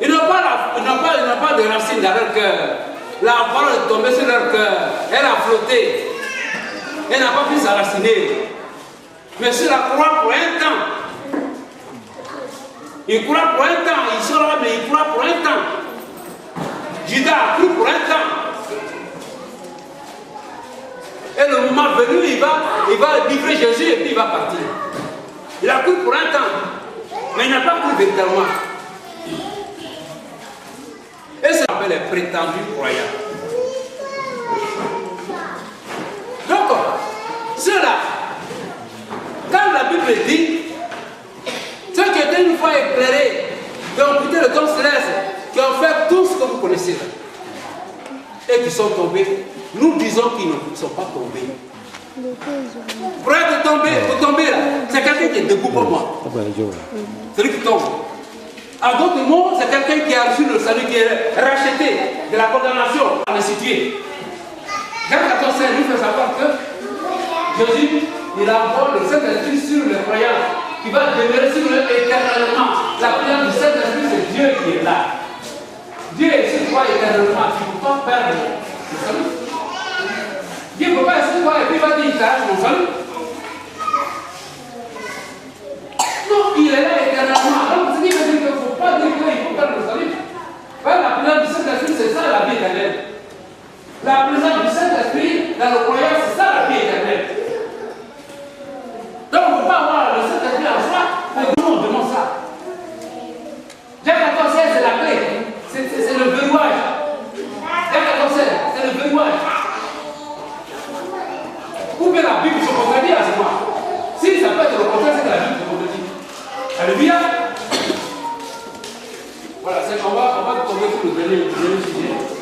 Ils n'ont pas de racines dans leur cœur. La parole est tombée sur leur cœur. Elle a flotté. Elle n'a pas pu s'enraciner. Mais sur la croix pour un temps. Il croit pour un temps. Il sera, mais il croit pour un temps. Judas a cru pour un temps. Et le moment venu, il va livrer Jésus et puis il va partir. Il a cru pour un temps. Mais il n'a pas cru véritablement. Et ça s'appelle les prétendus croyants. Donc, ceux-là, quand la Bible dit, ceux qui étaient une fois éclairés, qui ont quitté le don céleste, qui ont fait tout ce que vous connaissez là, et qui sont tombés, nous disons qu'ils ne sont pas tombés. Pour être tombé, pour tomber là, c'est quelqu'un qui est debout pour moi. Celui qui tombe. En d'autres mots, c'est quelqu'un qui a reçu le salut, qui est racheté de la condamnation à le situer. Jean 14, nous fait savoir que Jésus, il envoie le Saint-Esprit sur les croyants, qui va demeurer sur eux éternellement. La prière du Saint-Esprit, c'est Dieu qui est là. Dieu est sur toi éternellement, tu ne peux pas perdre le salut. Dieu ne peut pas être sur toi et puis il va dire qu'il t'arrache mon salut. Non, il est là éternellement. Donc, ce qui veut dire qu'il ne faut pas dire qu'il faut perdre le salut. La prière du Saint-Esprit, c'est ça la vie éternelle. La présence du Saint-Esprit dans le croyant, c'est ça la vie éternelle. Donc, on ne peut pas avoir le Saint-Esprit en soi, mais nous, on demande ça. Jacques 14, c'est la clé. C'est le verrouillage. Jacques 14, c'est le verrouillage. Ou bien la Bible se contredit à ce moment. Si ça peut être le contraire, c'est que la Bible se contredit. Alléluia. Voilà, c'est qu'on va tomber sur le dernier sujet.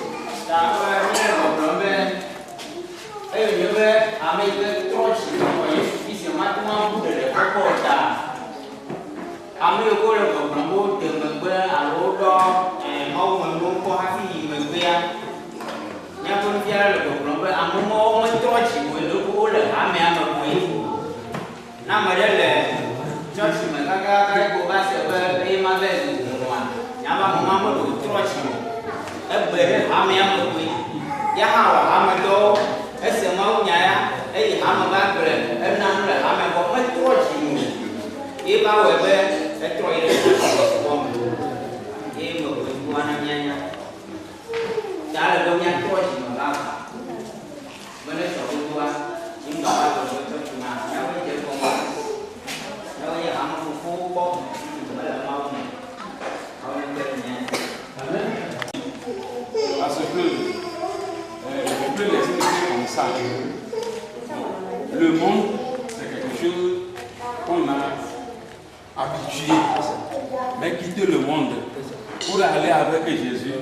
Parce que je peux l'expliquer comme ça. Le monde, c'est quelque chose qu'on a habitué. Mais quitter le monde pour aller avec Jésus,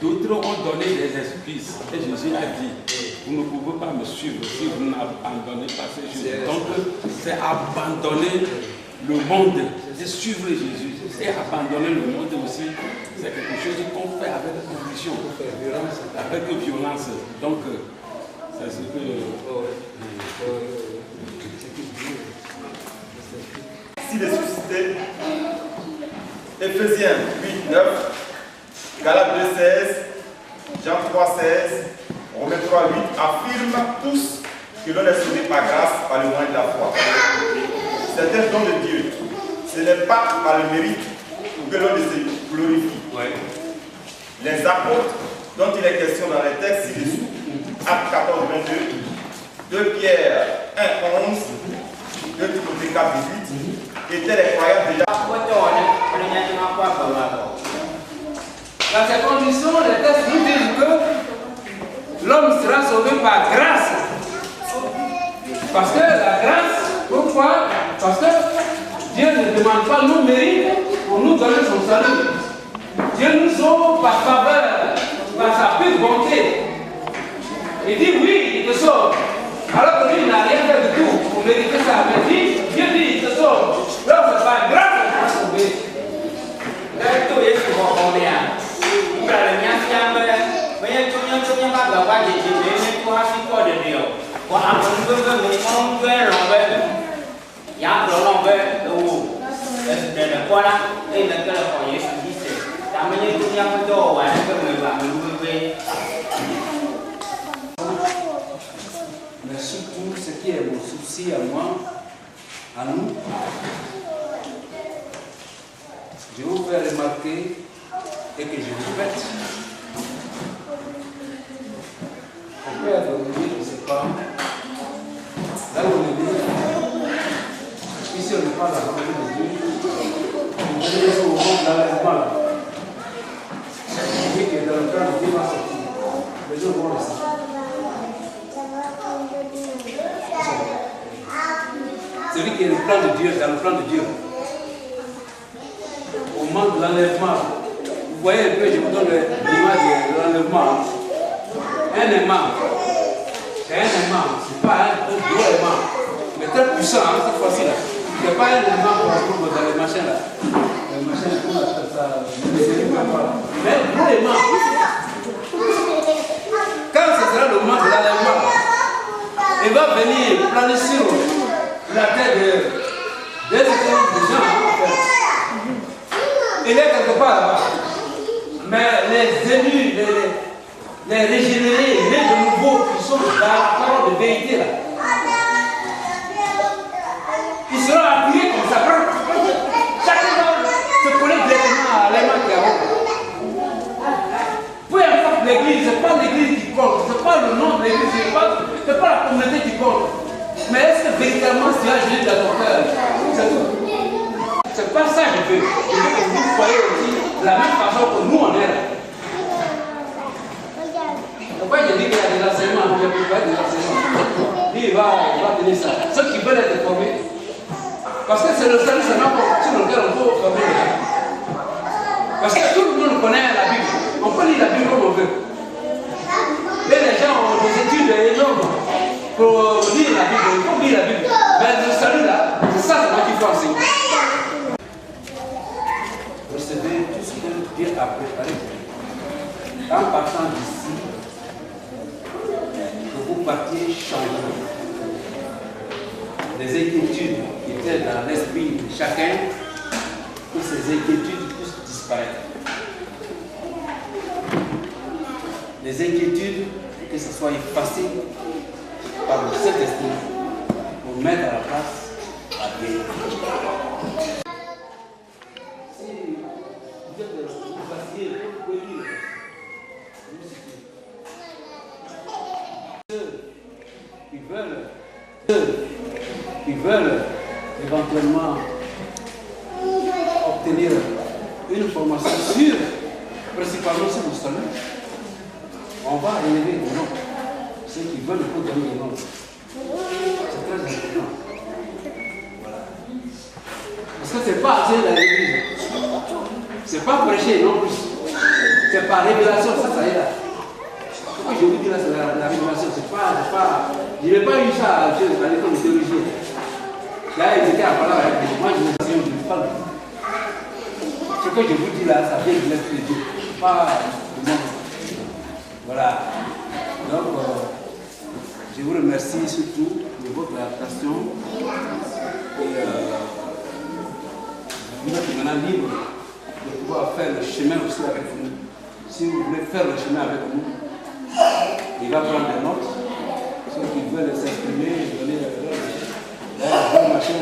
d'autres ont donné des excuses. Et Jésus a dit, vous ne pouvez pas me suivre si vous n'abandonnez pas ces choses. Donc, c'est abandonner le monde, c'est suivre Jésus. Et abandonner le monde aussi, c'est quelque chose qu'on fait avec conviction, avec violence. Donc, c'est ce que... Si les suscités, Ephésiens 8, 9, Galates 2, 16, Jean 3, 16, Romains 3, 8 affirment tous que l'on est sauvé par grâce par le moyen de la foi. c'est un don de Dieu. Ce n'est pas par le mérite que l'on se glorifie. Ouais. Les apôtres dont il est question dans les textes ci-dessous, Actes 14, 22, 2 Pierre 1, 11, 2 Timothée 4, 18, étaient les croyants déjà. Dans ces conditions, les textes nous disent que l'homme sera sauvé par grâce. Parce que la grâce, pourquoi? Parce que Dieu ne demande pas nos mérites pour nous donner son salut. Dieu nous sauve par faveur, par sa pure bonté. Il dit oui, il te sauve. Alors que lui, il n'a rien fait du tout pour mériter ça. Mais Dieu dit, il te sauve. Donc c'est par grâce qu'il t'a sauvé. Mais surtout, ce qui est mon souci à moi, à nous, je vous fais remarquer et que je vous répète. On peut être obligé, je ne sais pas, là où on est venu, ici on ne parle pas la volonté de Dieu, on est au monde d'enlèvement. Celui qui est dans le plan de Dieu va sortir. Les gens vont le savoir. Celui qui est le plan de Dieu, dans le plan de Dieu. Au moment de l'enlèvement, vous voyez un peu, je vous donne l'image de l'enlèvement. Un aimant, c'est un aimant, c'est pas un gros aimant, mais très puissant cette fois-ci là. C'est pas un aimant pour dans les machins là. Les machins, comment on appelle ça? Mais un gros aimant. Quand ce sera le moment de l'enlèvement, il va venir planer sur la tête des gens en fait. Il est quelque part là-bas. Mais les élus, les régénérés, les de nouveau qui sont dans la parole de vérité là, ils seront appuyés comme ça. Chacun va se coller directement à l'aimant qui a haut. Peu importe l'église, ce n'est pas l'église qui compte, ce n'est pas le nom de l'église, ce n'est pas la communauté qui compte. Mais est-ce que véritablement c'est un Jésus dans ton cœur? C'est tout. C'est pas ça que je veux. Je veux que vous soyez aussi de la même façon que nous on est là. Pourquoi je dis qu'il y a des enseignements, il y a des enseignements. Lui, il va tenir ça. Ceux qui veulent être formés. Parce que c'est le seul enseignement sur lequel on peut former les gens. Parce que tout le monde connaît la Bible. On peut lire la Bible comme on veut. Mais les gens ont des études énormes pour lire la Bible. Il faut lire la Bible. Mais le salut là, c'est ça qu'il faut enseigner. Recevez tout ce que Dieu a préparé. En partant d'ici, que vous partiez changés. Les inquiétudes qui étaient dans l'esprit de chacun, que ces inquiétudes puissent disparaître. Les inquiétudes, que ce soit effacé par le Saint-Esprit pour mettre à la place la vérité. Si vous êtes vacillé, vous pouvez lire. Ceux qui veulent éventuellement obtenir une formation sûre, principalement sur le salut, on va élever le nom. Ceux qui veulent pour donner le nom. C'est très important. Voilà. Parce que ce n'est pas assez dans l'église. Ce n'est pas prêcher non plus. C'est par révélation, ça y est là. Pourquoi je vous dis là, c'est la révélation, c'est pas. Je n'ai pas eu ça à l'école de théologie. Là, il était à parler avec moi, je ne parle pas. Ce que je vous dis là, ça vient de l'Esprit de Dieu. Pas du monde. Voilà. Donc, je vous remercie surtout de votre attention. Et vous êtes maintenant libre de pouvoir faire le chemin aussi avec nous. Si vous voulez faire le chemin avec nous, il va prendre des notes. Ceux qui veulent s'exprimer, donner leur machin.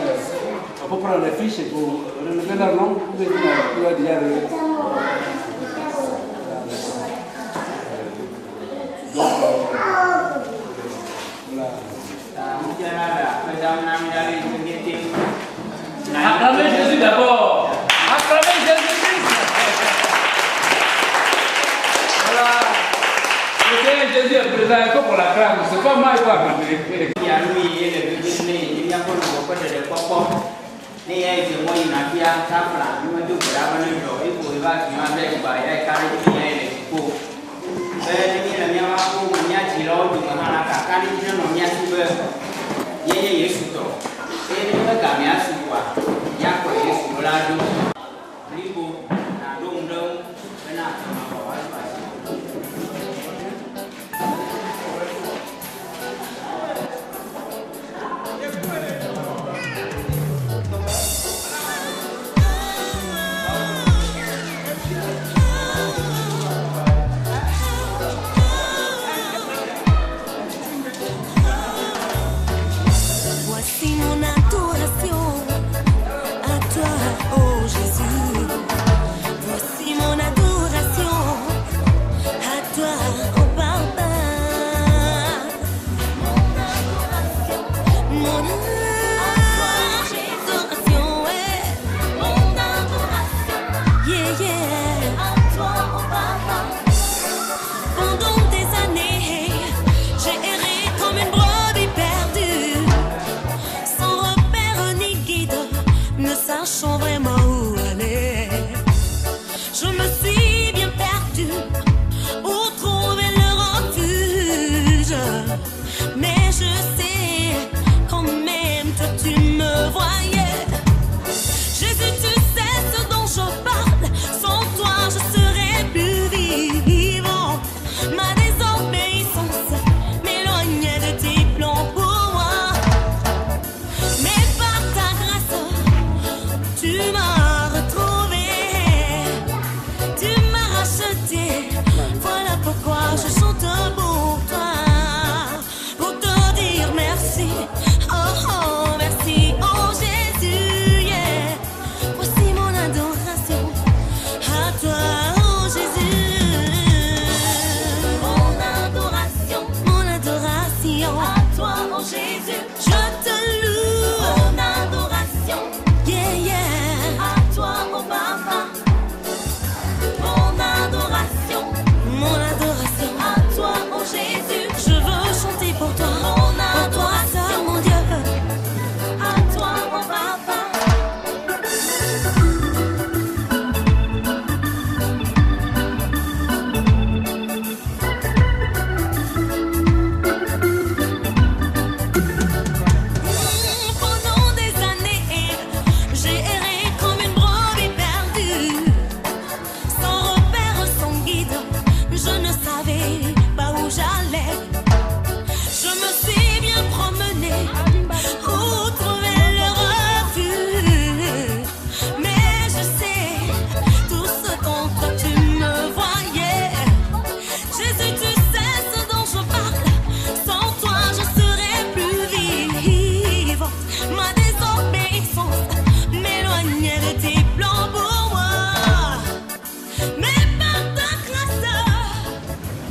On peut prendre les fiches pour relever leur nom. Vous pouvez dire déjà acclamez Jésus d'abord. Acclamez Jésus-Christ. Voilà. Le Seigneur Jésus est présent, il faut qu'on l'acclame. C'est pas moi qui faut acclamer.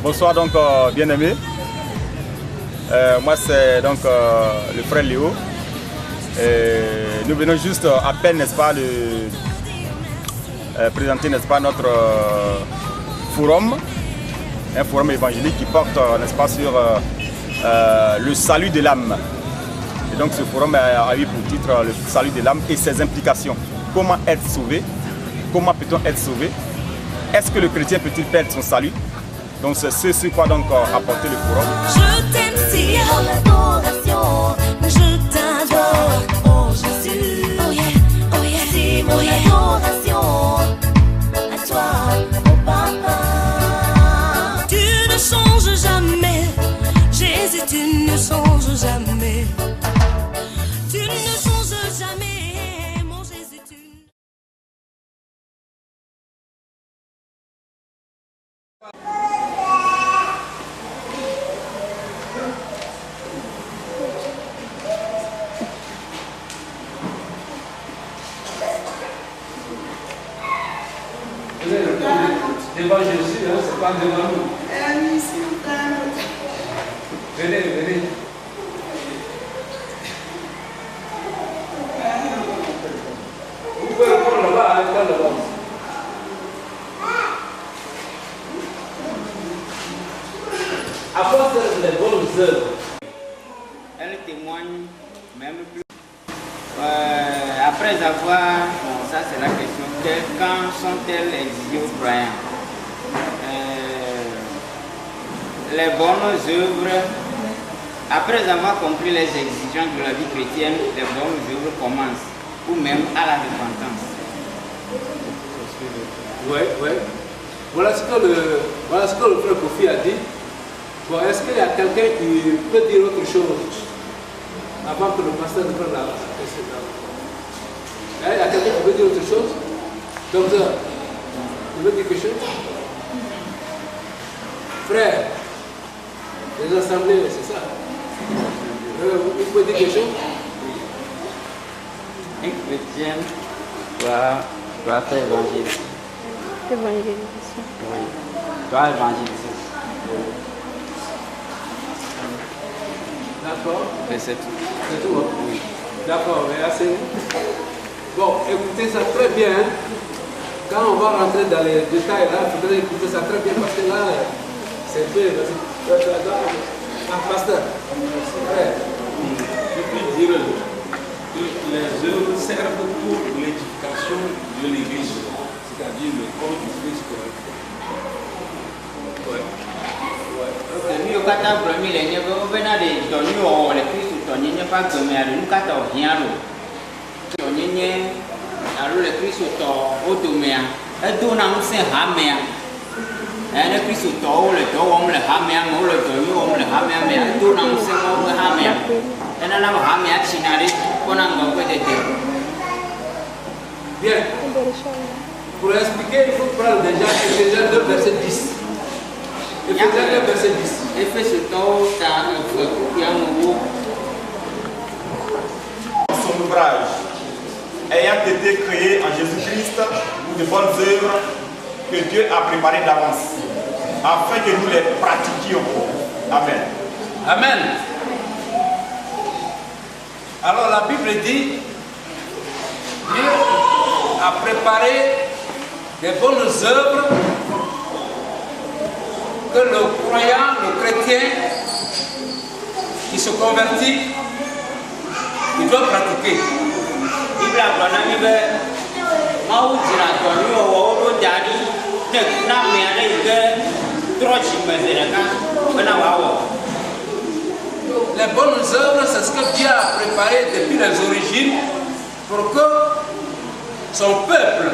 Bonsoir donc bien-aimés. Moi c'est donc le frère Léo. Nous venons juste à peine, n'est-ce pas, de présenter, n'est-ce pas, notre forum, un forum évangélique qui porte, n'est-ce pas, sur le salut de l'âme. Et donc ce forum a eu pour titre le salut de l'âme et ses implications. Comment être sauvé? Comment peut-on être sauvé? Est-ce que le chrétien peut-il perdre son salut? Donc c'est ce sur quoi donc apporter le forum. Je t'aime si mon adoration, je t'adore, oh Jésus, oh yeah, c'est mon adoration, à toi, oh Papa. Tu ne changes jamais, Jésus, tu ne changes jamais. Tu ne changes jamais, mon Jésus, tu... devant Jésus, hein, c'est pas devant nous. Venez, venez. Vous pouvez prendre là-bas, hein, là-bas. Apporte les bonnes œuvres. Elle témoigne même plus. Après avoir, bon, ça c'est la question, quand sont-elles exigées aux croyants? Les bonnes œuvres, après avoir compris les exigences de la vie chrétienne, les bonnes œuvres commencent, ou même à la repentance. Oui, oui. Voilà ce que le frère Kofi a dit. Bon, est-ce qu'il y a quelqu'un qui peut dire autre chose avant que le pasteur ne prenne la question? Il y a quelqu'un qui veut dire autre chose? Docteur, tu veux dire quelque chose? Frère, les assemblées, c'est ça? Vous pouvez dire quelque chose? Un chrétien doit faire évangéliser. Évangélisation. Oui, doit évangéliser. D'accord. Et c'est tout. C'est tout, hein? Oui. D'accord, merci. Bon, écoutez ça très bien. Quand on va rentrer dans les détails, là, il faudrait écouter ça très bien parce que là, c'est un peu. Pasteur, frère. Je peux dire que les œuvres servent pour l'édification de l'Église, c'est-à-dire le corps du Christ. Ouais. Nous avons promis les gens que nous avons des tonneaux, les Christ, tonneaux, pas que nous avons rien. Tonneaux, alors les Christ, automéa, et donnant un hammer. Et les Christ, le hammer, le tonneau, le hammer, mais donnant un hammer. Et nous avons hammer, chinari, qu'on a un peu de temps. Bien. Pour expliquer, il faut prendre déjà Éphésiens 2, verset 10. Éphésiens 2, verset 10. Son ouvrage, ayant été créé en Jésus-Christ pour de bonnes œuvres que Dieu a préparées d'avance, afin que nous les pratiquions. Amen. Amen. Alors la Bible dit, Dieu a préparé des bonnes œuvres que le croyant, le chrétien qui se convertit, il doit pratiquer. Les bonnes œuvres, c'est ce que Dieu a préparé depuis les origines pour que son peuple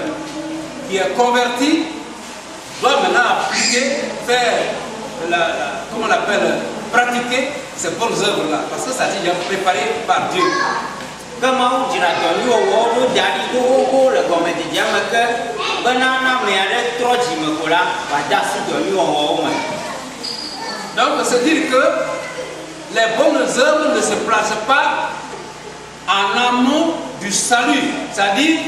qui est converti doit maintenant appliquer, faire, comment on appelle, pratiquer ces bonnes œuvres-là. Parce que ça dit déjà préparé par Dieu. Comment tu as donné au haut d'Ali le comédien que banana mais avec trop de cola, va donner au haut. Donc, c'est dire que les bonnes œuvres ne se placent pas en amont du salut, c'est-à-dire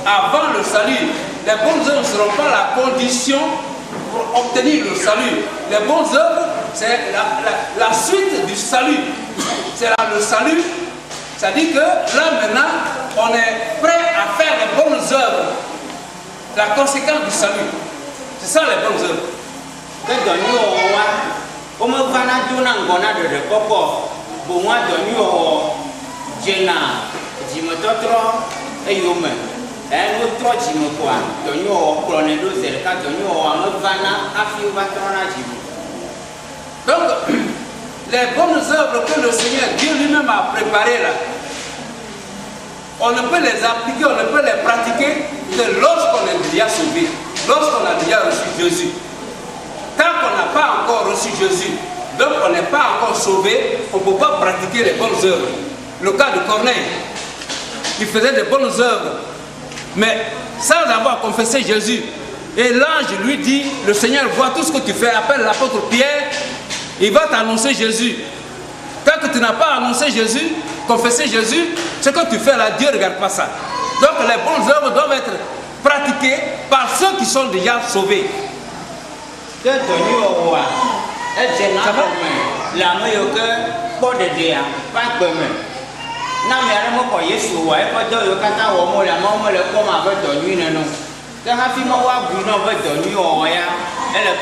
avant le salut. Les bonnes œuvres ne seront pas la condition pour obtenir le salut. Les bonnes œuvres, c'est la suite du salut. C'est là le salut. C'est-à-dire que là maintenant, on est prêt à faire les bonnes œuvres. La conséquence du salut. C'est ça les bonnes œuvres. Que donner au roi, comme on va donner un gona de coco, pour moi donner au Jenna, Jimototro et Yome. Et nous trois Jimokoa, donner au colonel Zelka, donner au Amavana, Afiubatrona Jimo. Donc, les bonnes œuvres que le Seigneur, Dieu lui-même a préparées là, on ne peut les appliquer, on ne peut les pratiquer que lorsqu'on est déjà sauvé, lorsqu'on a déjà reçu Jésus. Tant qu'on n'a pas encore reçu Jésus, donc on n'est pas encore sauvé, on ne peut pas pratiquer les bonnes œuvres. Le cas de Corneille, il faisait des bonnes œuvres, mais sans avoir confessé Jésus. Et l'ange lui dit, le Seigneur voit tout ce que tu fais, appelle l'apôtre Pierre, il va t'annoncer Jésus. Tant que tu n'as pas annoncé Jésus, confessé Jésus, ce que tu fais là, Dieu ne regarde pas ça. Donc les bonnes œuvres doivent être pratiquées par ceux qui sont déjà sauvés. que dɔnni wɔwɔa edze na gɔme le ame yiwo ke kpɔ ɖeɖea ƒe agbeme na ame aɖe mexɔ Yesu wɔa eƒe dɔ yiwo katã wɔm wole amewo mele kpɔm abe dɔnyui nene o ke hafi ma woabui na woƒe dɔnyui wɔwɔ ya ele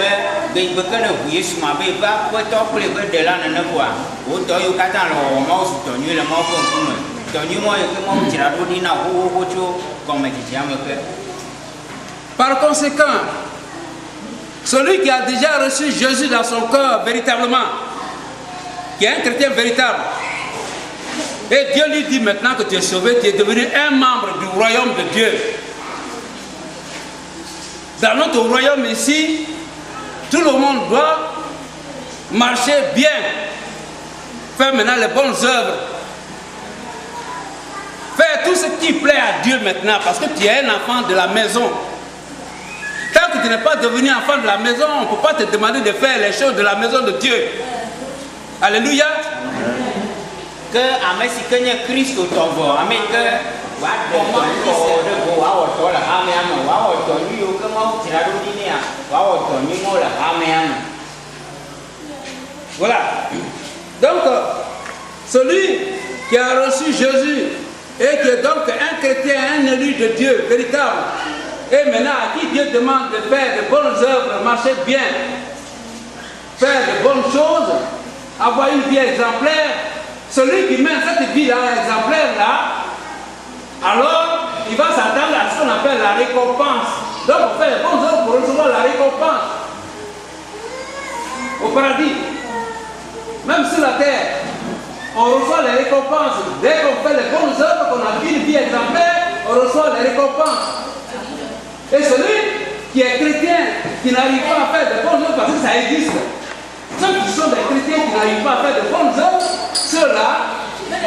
be gbe ke ne ʋu Yesu ma be eƒe aƒetɔ kple eƒe ɖela nene koa wo dɔ yiwo katã le wɔwɔ ma wo su dɔnyui le Mawu ƒe ŋkume dɔnyui ma yi ke Mawu dzra ɖo ɖi na xoxoxo tso gɔmedzedzia me ke. Par conséquent, celui qui a déjà reçu Jésus dans son cœur véritablement, qui est un chrétien véritable, et Dieu lui dit maintenant que tu es sauvé, tu es devenu un membre du royaume de Dieu. Dans notre royaume ici, tout le monde doit marcher bien, faire maintenant les bonnes œuvres, faire tout ce qui plaît à Dieu maintenant, parce que tu es un enfant de la maison. Tant que tu n'es pas devenu enfant de la maison, on ne peut pas te demander de faire les choses de la maison de Dieu. Alléluia. Que ame si ke nye Kristo tɔvɔ ame yi ke woaɖe dɔnyui ɖe go woawɔ dɔ le hamea me woawɔ dɔnyui yiwo ke Mawu dzra ɖo ɖi nea woawɔ dɔnyui mawo le hamea me. Voilà. Donc, celui qui a reçu Jésus et qui est donc un chrétien, un élu de Dieu véritable, et maintenant à qui Dieu demande de faire de bonnes œuvres, marcher bien, faire de bonnes choses, avoir une vie exemplaire, celui qui met cette vie-là exemplaire-là, alors il va s'attendre à ce qu'on appelle la récompense. Donc on fait les bonnes œuvres pour recevoir la récompense au paradis. Même sur la terre, on reçoit les récompenses. Dès qu'on fait les bonnes œuvres, qu'on a une vie exemplaire, on reçoit les récompenses. Et celui qui est chrétien, qui n'arrive pas à faire de bonnes œuvres, parce que ça existe. Ceux qui sont des chrétiens qui n'arrivent pas à faire de bonnes œuvres, ceux-là,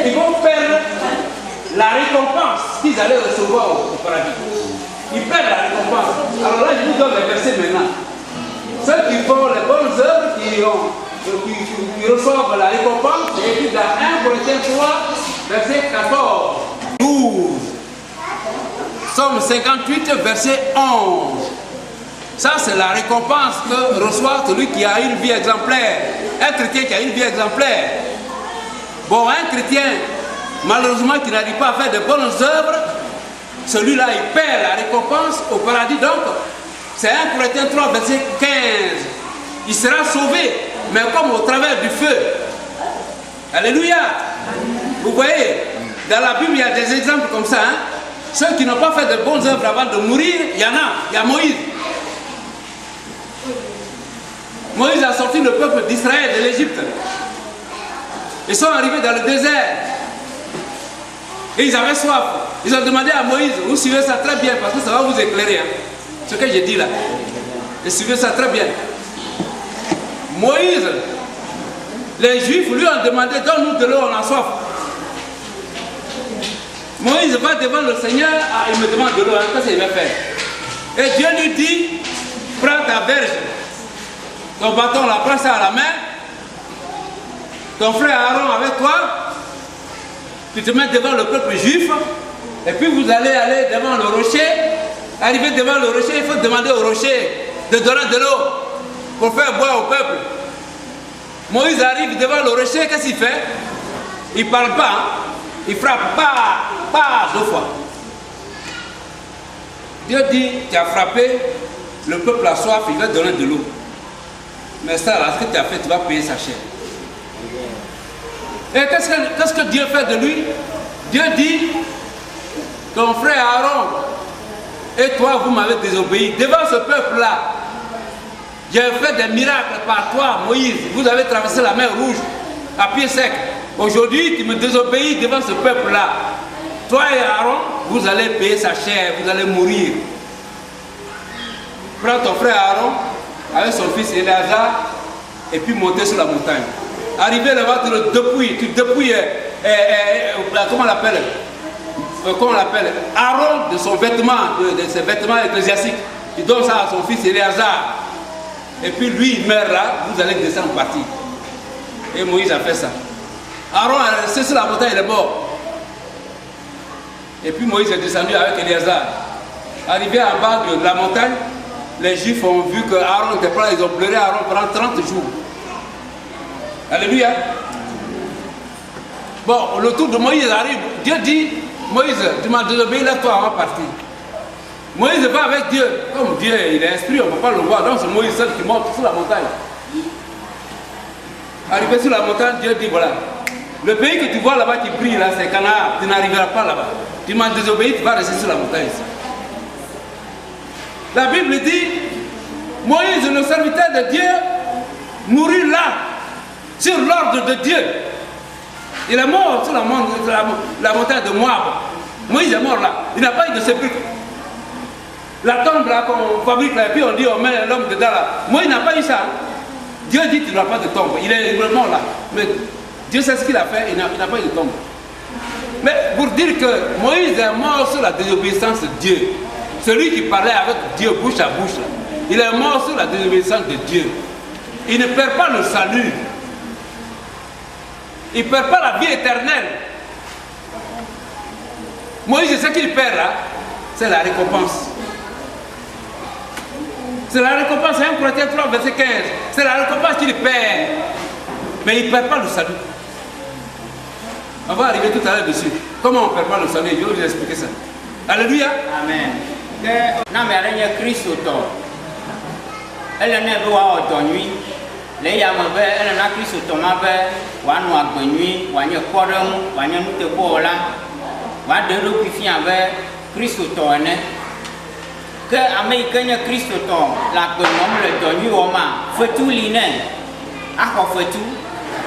ils vont perdre la récompense qu'ils allaient recevoir au paradis. Ils perdent la récompense. Alors là, je vous donne les versets maintenant. Ceux qui font les bonnes œuvres, qui reçoivent la récompense, c'est écrit dans 1 Corinthiens 3, verset 14. 12. Somme 58, verset 11. Ça, c'est la récompense que reçoit celui qui a une vie exemplaire. Un chrétien qui a une vie exemplaire. Bon, un chrétien, malheureusement, qui n'arrive pas à faire de bonnes œuvres, celui-là, il perd la récompense au paradis. Donc, c'est 1 Corinthiens 3, verset 15. Il sera sauvé, mais comme au travers du feu. Alléluia. Vous voyez, dans la Bible, il y a des exemples comme ça. Hein? Ceux qui n'ont pas fait de bonnes œuvres avant de mourir, il y en a. Il y a Moïse. Moïse a sorti le peuple d'Israël de l'Égypte. Ils sont arrivés dans le désert. Et ils avaient soif. Ils ont demandé à Moïse, vous suivez ça très bien parce que ça va vous éclairer. Hein, ce que j'ai dit là. Et suivez ça très bien. Moïse, les Juifs lui ont demandé, donne-nous de l'eau, on a soif. Moïse va devant le Seigneur, il me demande de l'eau, hein, qu'est-ce qu'il va faire? Et Dieu lui dit, prends ta verge, ton bâton, là, prends ça à la main, ton frère Aaron avec toi, tu te mets devant le peuple juif, et puis vous allez aller devant le rocher, arriver devant le rocher, il faut demander au rocher de donner de l'eau pour faire boire au peuple. Moïse arrive devant le rocher, qu'est-ce qu'il fait? Il ne parle pas, hein? Il frappe pas 2 fois. Dieu dit, tu as frappé, le peuple a soif, il va donner de l'eau. Mais ça, là, ce que tu as fait, tu vas payer sa chair. Et qu'est-ce que Dieu fait de lui? Dieu dit, ton frère Aaron et toi, vous m'avez désobéi. Devant ce peuple-là, j'ai fait des miracles par toi, Moïse. Vous avez traversé la mer Rouge à pied sec. Aujourd'hui, tu me désobéis devant ce peuple-là. Toi et Aaron, vous allez payer sa chair, vous allez mourir. Prends ton frère Aaron avec son fils Éléazar et puis montez sur la montagne. Arrivé là-bas, tu le dépouilles, comment on l'appelle? Comment on l'appelle? Aaron de son vêtement, de ses vêtements ecclésiastiques. Il donne ça à son fils Éléazar. Et puis lui, il meurt là, vous allez descendre partir. Et Moïse a fait ça. Aaron est resté sur la montagne, il est mort. Et puis Moïse est descendu avec Éléazar. Arrivé en bas de la montagne, les Juifs ont vu que Aaron était pas là, ils ont pleuré Aaron pendant 30 jours. Alléluia. Bon, le tour de Moïse arrive. Dieu dit, Moïse, tu m'as désobéi, lève-toi, on va partir. Moïse va avec Dieu. Comme Dieu, il est esprit, on ne peut pas le voir. Donc c'est Moïse seul qui monte sur la montagne. Arrivé sur la montagne, Dieu dit, voilà, le pays que tu vois là-bas qui brille, là, c'est Canaan. Tu n'arriveras pas là-bas. Tu m'as désobéi, tu vas rester sur la montagne ici. La Bible dit, Moïse, le serviteur de Dieu, mourut là, sur l'ordre de Dieu. Il est mort sur la montagne de Moab. Moïse est mort là. Il n'a pas eu de sépulcre. La tombe là qu'on fabrique là, et puis on dit on met l'homme dedans là. Moïse n'a pas eu ça. Dieu dit qu'il n'a pas de tombe. Il est mort là. Mais Dieu sait ce qu'il a fait, il n'a pas eu de tombe. Mais pour dire que Moïse est mort sur la désobéissance de Dieu. Celui qui parlait avec Dieu bouche à bouche là. Il est mort sur la désobéissance de Dieu. Il ne perd pas le salut. Il ne perd pas la vie éternelle. Moïse, ce qu'il perd là, c'est la récompense. C'est la récompense, c'est 1 Corinthiens 3, verset 15. C'est la récompense qu'il perd. Mais il ne perd pas le salut. On va arriver tout à l'heure dessus. Comment on ne perd pas le salut? Je vais vous expliquer ça. Alléluia. Amen. Non mais elle est Christ autant. Elle n'est pas autant nuit. Les yambe elle n'a Christ autant ma be. Wa no agbenui, wa nye kodem, wa nye nute bola. Wa de lo pifi avec Christ autant ne. Que américain Christ autant la gbenom le donu oma, fetu linen. Ako fetu.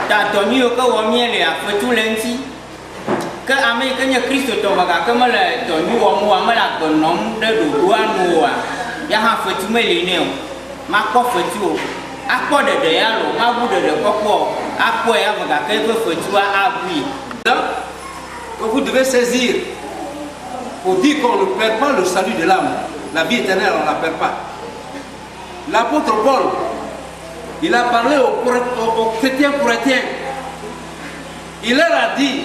Ta donu que wa miele a fetu lenti. Que américain Christ autant va comme le donu oma ma la gbenom de do anu ya ha fetu me linen. Ma ko fetu. Akpo de yalo, ma bu de koko, akpo ya vaga ke fetu a abui. Donc, vous devez saisir pour dire qu'on ne perd pas le salut de l'âme. La vie éternelle, on ne la perd pas. L'apôtre Paul, il a parlé aux chrétiens corinthiens. Il leur a dit,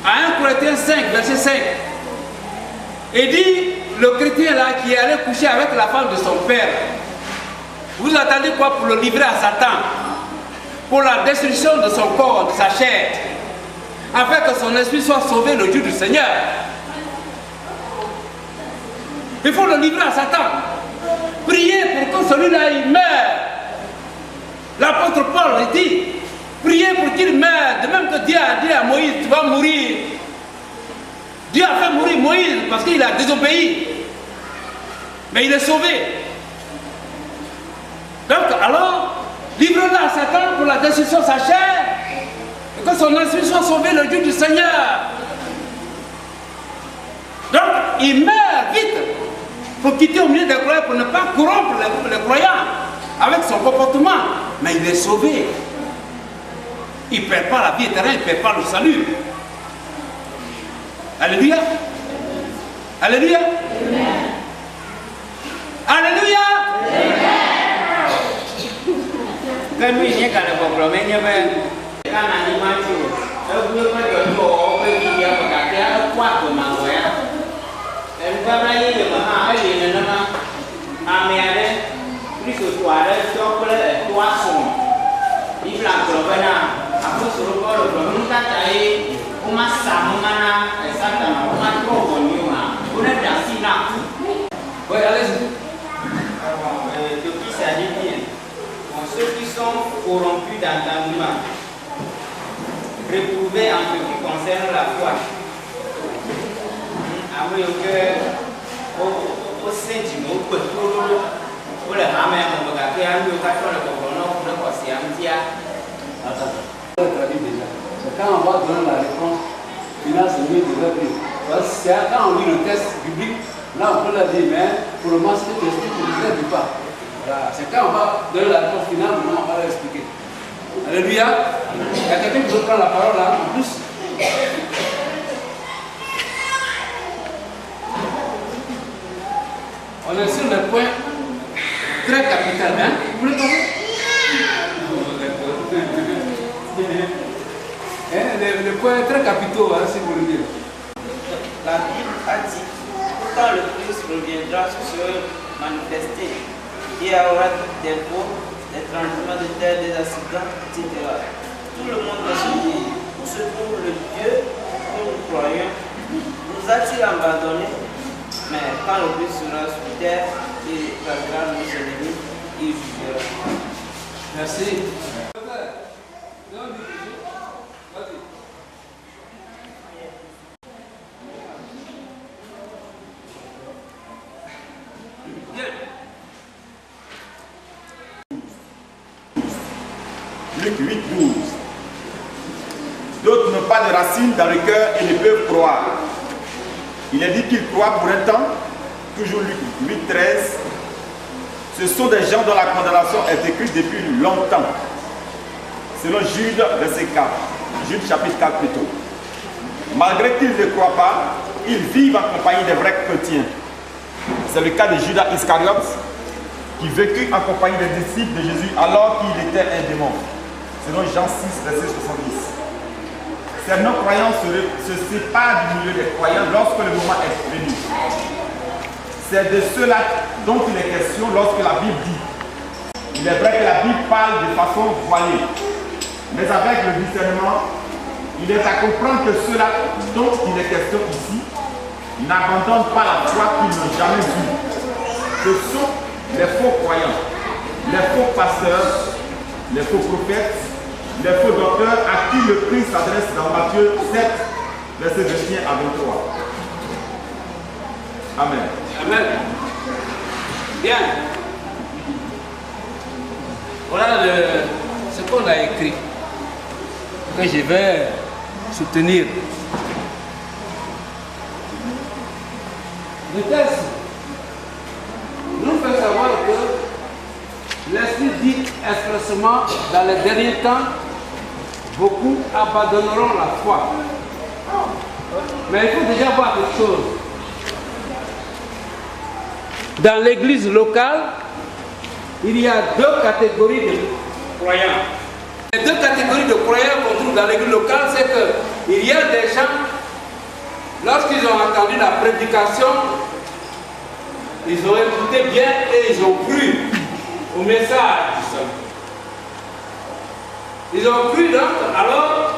à 1 Corinthiens 5, verset 5, il dit, le chrétien là qui allait coucher avec la femme de son père, vous attendez quoi pour le livrer à Satan? Pour la destruction de son corps, de sa chair, afin que son esprit soit sauvé le jour du Seigneur. Il faut le livrer à Satan. Priez pour que celui-là il meure. L'apôtre Paul dit, priez pour qu'il meure. De même que Dieu a dit à Moïse, tu vas mourir. Dieu a fait mourir Moïse parce qu'il a désobéi. Mais il est sauvé. Donc alors, livre-le à Satan pour la destruction de sa chair. Et que son esprit soit sauvé le jour du Seigneur. Donc, il meurt vite pour quitter au milieu des croyants, pour ne pas corrompre les croyants avec son comportement. Mais il est sauvé. Il ne perd pas la vie éternelle, il ne perd pas le salut. Alléluia. Alléluia. Amen. Alléluia. Quand nous y allons pour promener, quand on a une voiture, on peut pas dire qu'on peut vivre avec un quoi comme un voyage. Elle va aller de maman, elle est maman, amère, plus que toi, donc le poisson. Il a provenant, après ce repas, le problème est on m'a samana, et Satan, on m'a trop connu, on est dans ce là. Oui, allez-y. Depuis ça dit bien. Ceux qui sont corrompus d'entendement, reprouvés en ce qui concerne la foi, au sentiment, au pétrole, au le ramène, au bagage, au carton, le coconut, au négocier, c'est quand on va donner la réponse finale, c'est mieux de l'appeler. Parce que quand on lit le texte biblique, là on peut la dire, mais pour le moment, ce que tu expliques, tu ne le dis pas. Voilà. C'est quand on va donner la réponse finale, on va l'expliquer. Alléluia. Il y a quelqu'un qui veut prendre la parole là, en plus. On est sur le point très capital, hein? Vous voulez parler? Le point très capitaux, hein, si vous voulez dire. La Bible a dit, quand le Christ reviendra, se serait manifesté. il y aura des faux, des tremblements de terre, des accidents, etc. Tout le monde va se dire, où se trouve le Dieu que nous croyons? Nous a-t-il abandonnés? Mais quand le Christ sera sur terre, il écrasera nos ennemis, il jugera. Merci. Luc 8, 12. D'autres n'ont pas de racines dans le cœur et ne peuvent croire. Il est dit qu'ils croient pour un temps. Toujours Luc 8, 13. Ce sont des gens dont la condamnation est écrite depuis longtemps. Selon Jude, verset 4. Jude chapitre 4 plutôt. Malgré qu'ils ne croient pas, ils vivent en compagnie des vrais chrétiens. C'est le cas de Judas Iscariote, qui vécut en compagnie des disciples de Jésus alors qu'il était un démon. Selon Jean 6, verset 70. Ces non-croyants se séparent du milieu des croyants lorsque le moment est venu. C'est de cela dont il est question lorsque la Bible dit. Il est vrai que la Bible parle de façon voilée, mais avec le discernement, il est à comprendre que ceux-là dont il est question ici n'abandonnent pas la foi qu'ils n'ont jamais vue. Ce sont les faux croyants, les faux pasteurs, les faux prophètes, les faux docteurs à qui le Christ s'adresse dans Matthieu 7, verset 21 à 23. Amen. Amen. Bien. Voilà ce qu'on a écrit, que je vais soutenir. Le texte nous fait savoir que l'Esprit dit expressement dans les derniers temps, beaucoup abandonneront la foi. Mais il faut déjà voir quelque chose. Dans l'église locale, il y a deux catégories de croyants. Les deux catégories de croyants qu'on trouve dans l'église locale, c'est qu'il y a des gens, lorsqu'ils ont entendu la prédication, ils ont écouté bien et ils ont cru au message du Seigneur. Ils ont cru donc, alors,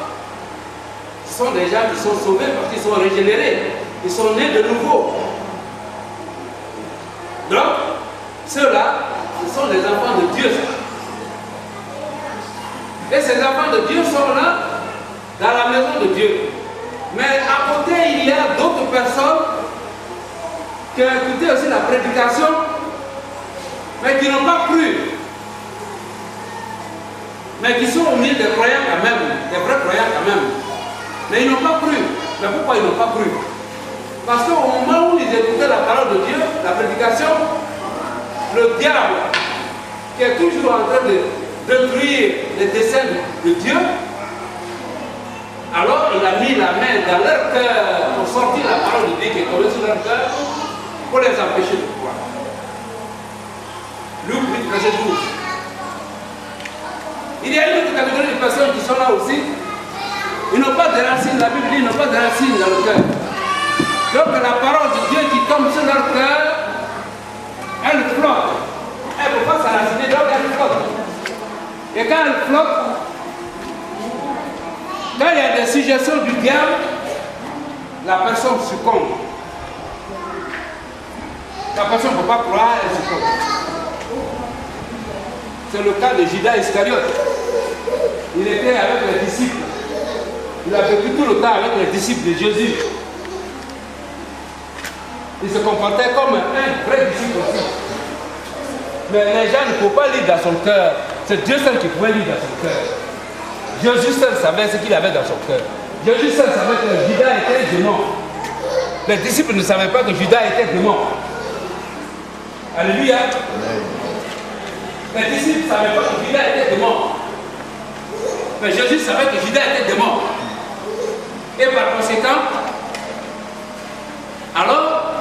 ce sont des gens qui sont sauvés parce qu'ils sont régénérés, ils sont nés de nouveau. Donc, ceux-là, ce sont les enfants de Dieu. Et ces enfants de Dieu sont là, dans la maison de Dieu. Mais à côté, il y a d'autres personnes qui ont écouté aussi la prédication, mais qui n'ont pas cru. Mais qui sont au milieu des croyants quand même, des vrais croyants quand même. Mais ils n'ont pas cru. Mais pourquoi ils n'ont pas cru? Parce qu'au moment où ils écoutaient la parole de Dieu, la prédication, le diable, qui est toujours en train de détruire les desseins de Dieu, alors il a mis la main dans leur cœur pour sortir la parole de Dieu qui est tombée sur leur cœur pour les empêcher de croire. Luc 8, verset 12. Il y a une autre catégorie de personnes qui sont là aussi. Ils n'ont pas de racines, la Bible dit, ils n'ont pas de racines dans le cœur. Donc la parole de Dieu qui tombe sur leur cœur, elle flotte. Elle ne peut pas s'enraciner, donc elle flotte. Et quand elle flotte, quand il y a des suggestions du diable, la personne succombe. La personne ne peut pas croire, elle succombe. C'est le cas de Judas Iscariote. Il était avec les disciples. Il a vécu tout le temps avec les disciples de Jésus. Il se comportait comme un vrai disciple aussi. Mais les gens ne pouvaient pas lire dans son cœur. C'est Dieu seul qui pouvait lire dans son cœur. Jésus seul savait ce qu'il avait dans son cœur. Jésus seul savait que Judas était un démon. Les disciples ne savaient pas que Judas était démon. Alléluia. Les disciples ne savaient pas que Judas était démon. Mais Jésus savait que Judas était démon. Et par conséquent, alors,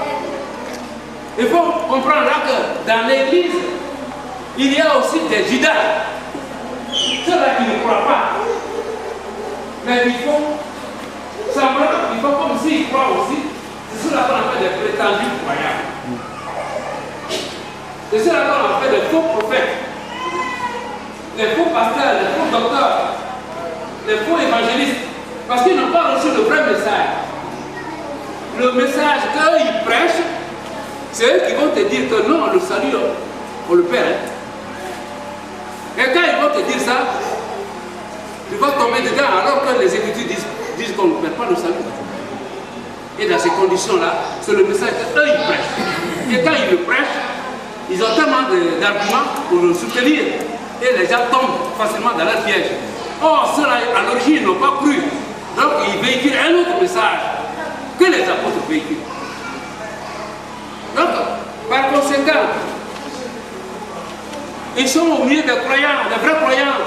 il faut comprendre là que dans l'église, il y a aussi des Judas. Ceux-là qui ne croient pas. Mais il faut savoir, il faut comme s'ils croient aussi. C'est ceux-là qu'on appelle des prétendus croyants. C'est ceux-là qu'on appelle des faux prophètes, les faux pasteurs, les faux docteurs, les faux évangélistes, parce qu'ils n'ont pas reçu le vrai message. Le message qu'eux ils prêchent, c'est eux qui vont te dire que non, le salut, on le perd. Et quand ils vont te dire ça, tu vas tomber dedans alors que les Écritures disent qu'on ne perd pas le salut. Et dans ces conditions-là, c'est le message qu'eux ils prêchent. Et quand ils le prêchent, ils ont tellement d'arguments pour le soutenir. Et les gens tombent facilement dans leur piège. Or, ceux-là, à l'origine, ils n'ont pas cru. Donc, ils véhiculent un autre message que les apôtres véhiculent. Donc, par conséquent, ils sont au milieu des croyants, des vrais croyants.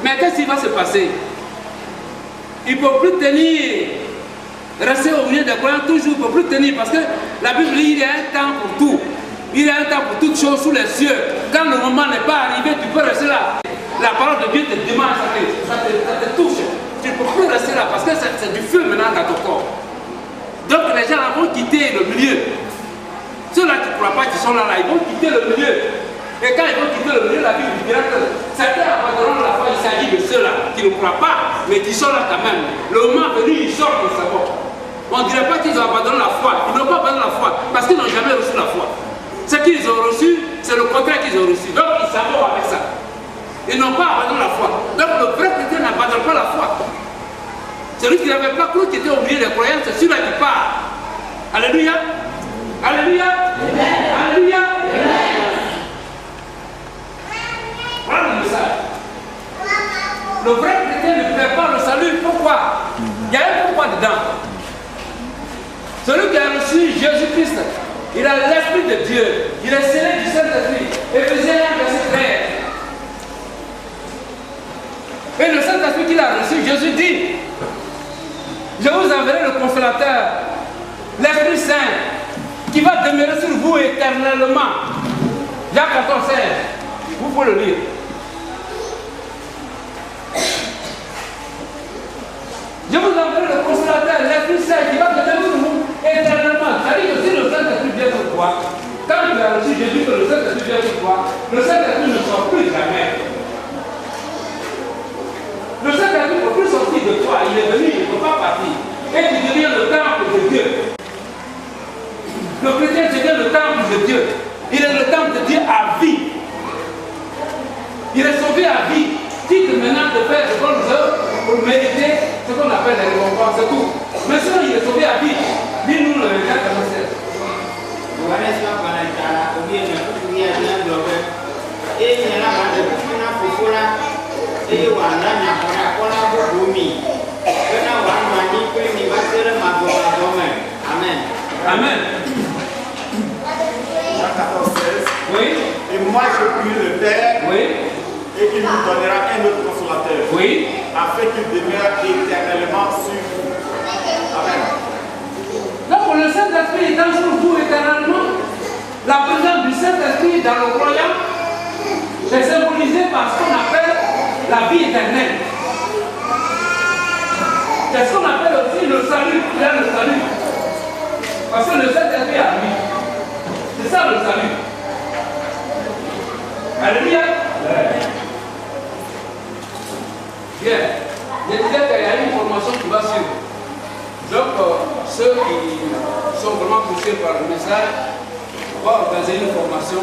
Mais qu'est-ce qui va se passer? Ils ne peuvent plus tenir, rester au milieu des croyants toujours, ils ne peuvent plus tenir parce que la Bible dit qu'il y a un temps pour tout. Il y a un temps pour toutes choses sous les cieux. Quand le moment n'est pas arrivé, tu peux rester là. La parole de Dieu te demande, ça te touche. Tu ne peux plus rester là parce que c'est du feu maintenant dans ton corps. Donc les gens vont quitter le milieu. Ceux-là qui ne croient pas qui sont là, ils vont quitter le milieu. Et quand ils vont quitter le milieu, la Bible dira que certains abandonneront la foi. Il s'agit de ceux-là qui ne croient pas, mais qui sont là quand même. Le moment venu, ils sortent de savoir. On ne dirait pas qu'ils ont abandonné la foi. Ils n'ont pas abandonné la foi parce qu'ils n'ont jamais reçu la foi. Ce qu'ils ont reçu, c'est le contraire qu'ils ont reçu. Donc ils s'abordent avec ça. Ils n'ont pas abandonné la foi. Donc le vrai chrétien n'abandonne pas la foi. Celui qui n'avait pas cru, qui était au milieu des croyants, c'est celui-là qui part. Alléluia. Alléluia. Alléluia. Voilà le message. Le vrai chrétien ne fait pas le salut. Pourquoi? Il y a un pourquoi dedans. Celui qui a reçu Jésus-Christ, il a l'Esprit de Dieu. Il est scellé du Saint-Esprit. Éphésiens 1, verset 13. Et le Saint-Esprit qu'il a reçu, Jésus dit, je vous enverrai le Consolateur, l'Esprit Saint, qui va demeurer sur vous éternellement. Jacques 14, 16. Vous pouvez le lire. Je vous enverrai le Consolateur, l'Esprit Saint, qui va demeurer sur vous éternellement. C'est-à-dire que si le Saint-Esprit vient sur toi, quand tu as reçu Jésus, que le Saint-Esprit vient sur toi, le Saint-Esprit ne sort plus jamais. Le Saint-Esprit ne peut plus sortir de toi, il est venu, il ne peut pas partir. Et tu deviens le temple de Dieu. Le chrétien devient le temple de Dieu. Il est le temple de Dieu à vie. Il est sauvé à vie. Quitte maintenant de faire de bonnes œuvres pour mériter ce qu'on appelle les récompenses, c'est tout. Mais sinon, il est sauvé à vie. Dis-nous le Jacques 16. Amen. Amen. Jean 14, 16. Oui. Et moi je prie le Père. Oui. Et il nous donnera un autre consolateur. Oui. Afin qu'il demeure éternellement sur vous. Amen. Donc le Saint-Esprit étant sur vous éternellement, la présence du Saint-Esprit dans le croyant est symbolisée par ce qu'on appelle la vie éternelle. C'est ce qu'on appelle aussi le salut. Il y a le salut. Parce que le Saint-Esprit a vie. C'est ça le salut. Alléluia. Bien. Je disais qu'il y a une formation qui va suivre. Donc, ceux qui sont vraiment poussés par le message, on va organiser une formation.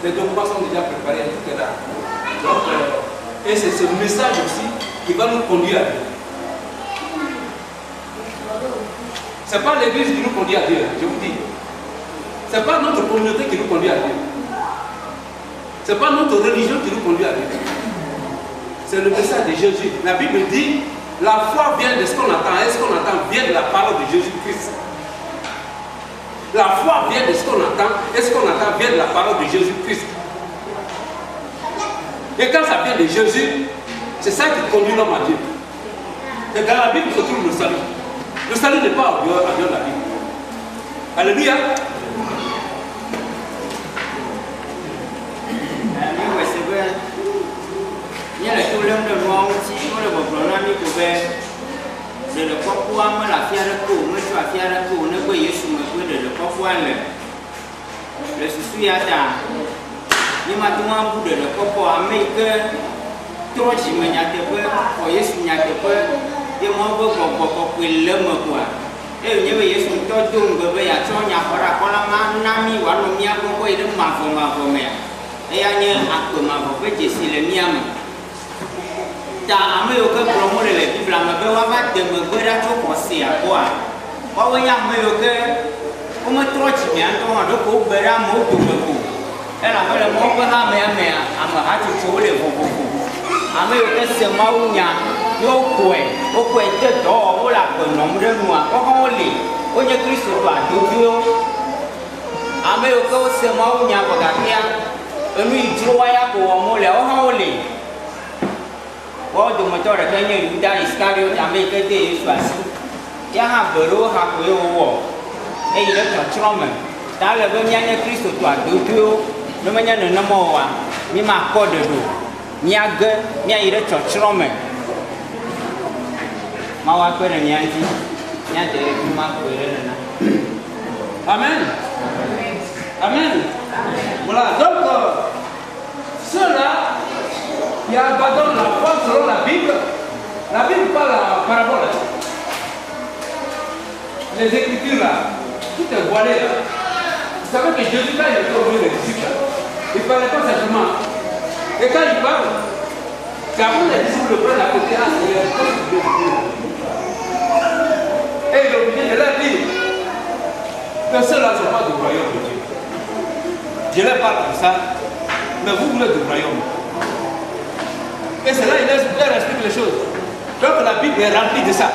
Les documents sont déjà préparés, tout est là. Donc, et c'est ce message aussi qui va nous conduire à Dieu. Ce n'est pas l'église qui nous conduit à Dieu, je vous dis. Ce n'est pas notre communauté qui nous conduit à Dieu. Ce n'est pas notre religion qui nous conduit à Dieu. C'est le message de Jésus. La Bible dit, la foi vient de ce qu'on entend, et ce qu'on entend vient de la parole de Jésus-Christ. La foi vient de ce qu'on entend, et ce qu'on entend vient de la parole de Jésus-Christ. Et quand ça vient de Jésus, c'est ça qui conduit l'homme à Dieu. Et dans la Bible se trouve le salut. Le salut n'est pas en dehors de la Bible. Alléluia. Le susu ya ta ni matuma bu de le kɔkɔ ame yi ke trɔ dzime nyateƒe xɔ Yesu nyateƒe ye mɔ be gbɔgbɔ kɔkɔe le me koa eye nye be Yesu ŋutɔ do ŋgɔ be yeatsɔ nyaxɔɖakɔla ma na mi wòanɔ mía gbɔ kɔ yi ɖe mavɔ mea eya nye akpe mavɔ ƒe dzesi le mía me ta ame yiwo ke gblɔm wole le Biblia me be woava de megbe ɖa tso xɔsea gbɔa woawoe nye ame yiwo ke wometrɔ dzimea ŋutɔ hã ɖeko wogbe ɖe amewo dome ko elabe le mɔwo ƒe hamea mea ame hatsotsowo le vovovo ame yiwo ke se Mawu nya ye wokɔe de dɔwɔm wole agbe nɔm ɖe nua wohã wole wonye Kristo ƒe adoviwo ame yiwo ke wose Mawu nya vɔ gakea enu yi dzro waya ko wɔm wole wohã wole woawo dometɔ ɖeka nye Yuda Iskariot ame yi ke de Yesu asi ya hã be ɖewo ha ko ye wowɔ eyi ɖe tsɔtsrɔ̃ me ta ele be míanye Kristo ƒe adoviwo ne menye nenema oa mi makɔ ɖeɖo míage míayi ɖe tsɔtsrɔ̃ me Mawu akpe ɖe mía ŋuti míade fi ma koe ɖe nena. Amen. Amen. Voilà, donc ceux-là qui abandonnent la foi selon la Bible parle en parabole. Les Écritures là, tout est voilé là. Vous savez que Jésus quand il était au milieu des disciples, il ne parlait pas simplement. Et quand il parle, c'est après les disciples le prennent à côté, ah c'est le corps de Dieu. Et il est obligé de leur dire que ceux-là ne sont pas du royaume de Dieu. Je leur parle comme ça, mais vous voulez du royaume. Et c'est là qu'il leur explique les choses. Donc la Bible est remplie de ça.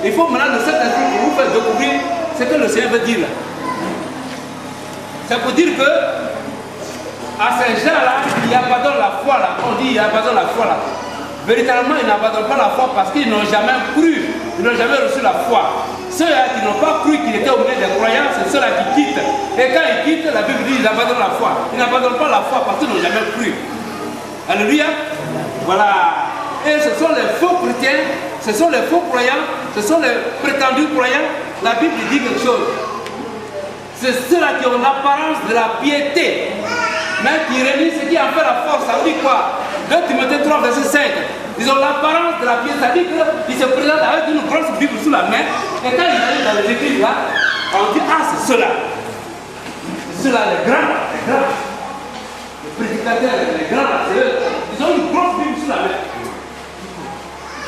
Il faut maintenant de cet esprit pour vous faire découvrir ce que le Seigneur veut dire là. C'est pour dire que à ces gens-là, ils abandonnent la foi là. On dit ils abandonnent la foi là. Véritablement, ils n'abandonnent pas la foi parce qu'ils n'ont jamais cru. Ils n'ont jamais reçu la foi. Ceux-là qui n'ont pas cru qu'il était au milieu des croyants, c'est ceux-là qui quittent. Et quand ils quittent, la Bible dit qu'ils abandonnent la foi. Ils n'abandonnent pas la foi parce qu'ils n'ont jamais cru. Alléluia. Voilà. Et ce sont les faux chrétiens, ce sont les faux croyants, ce sont les prétendus croyants. La Bible dit quelque chose. C'est ceux-là qui ont l'apparence de la piété, mais qui réunissent ce qui en fait la force. Ça veut dire quoi? 2 Timothée 3, verset 5. Ils ont l'apparence de la piété. Ça veut dire qu'ils se présentent avec une grosse Bible sous la main. Et quand ils arrivent dans les églises là, on dit ah c'est ceux-là. C'est ceux-là les grands. Les prédicateurs, les grands là, c'est eux. Ils ont une grosse Bible sous la main.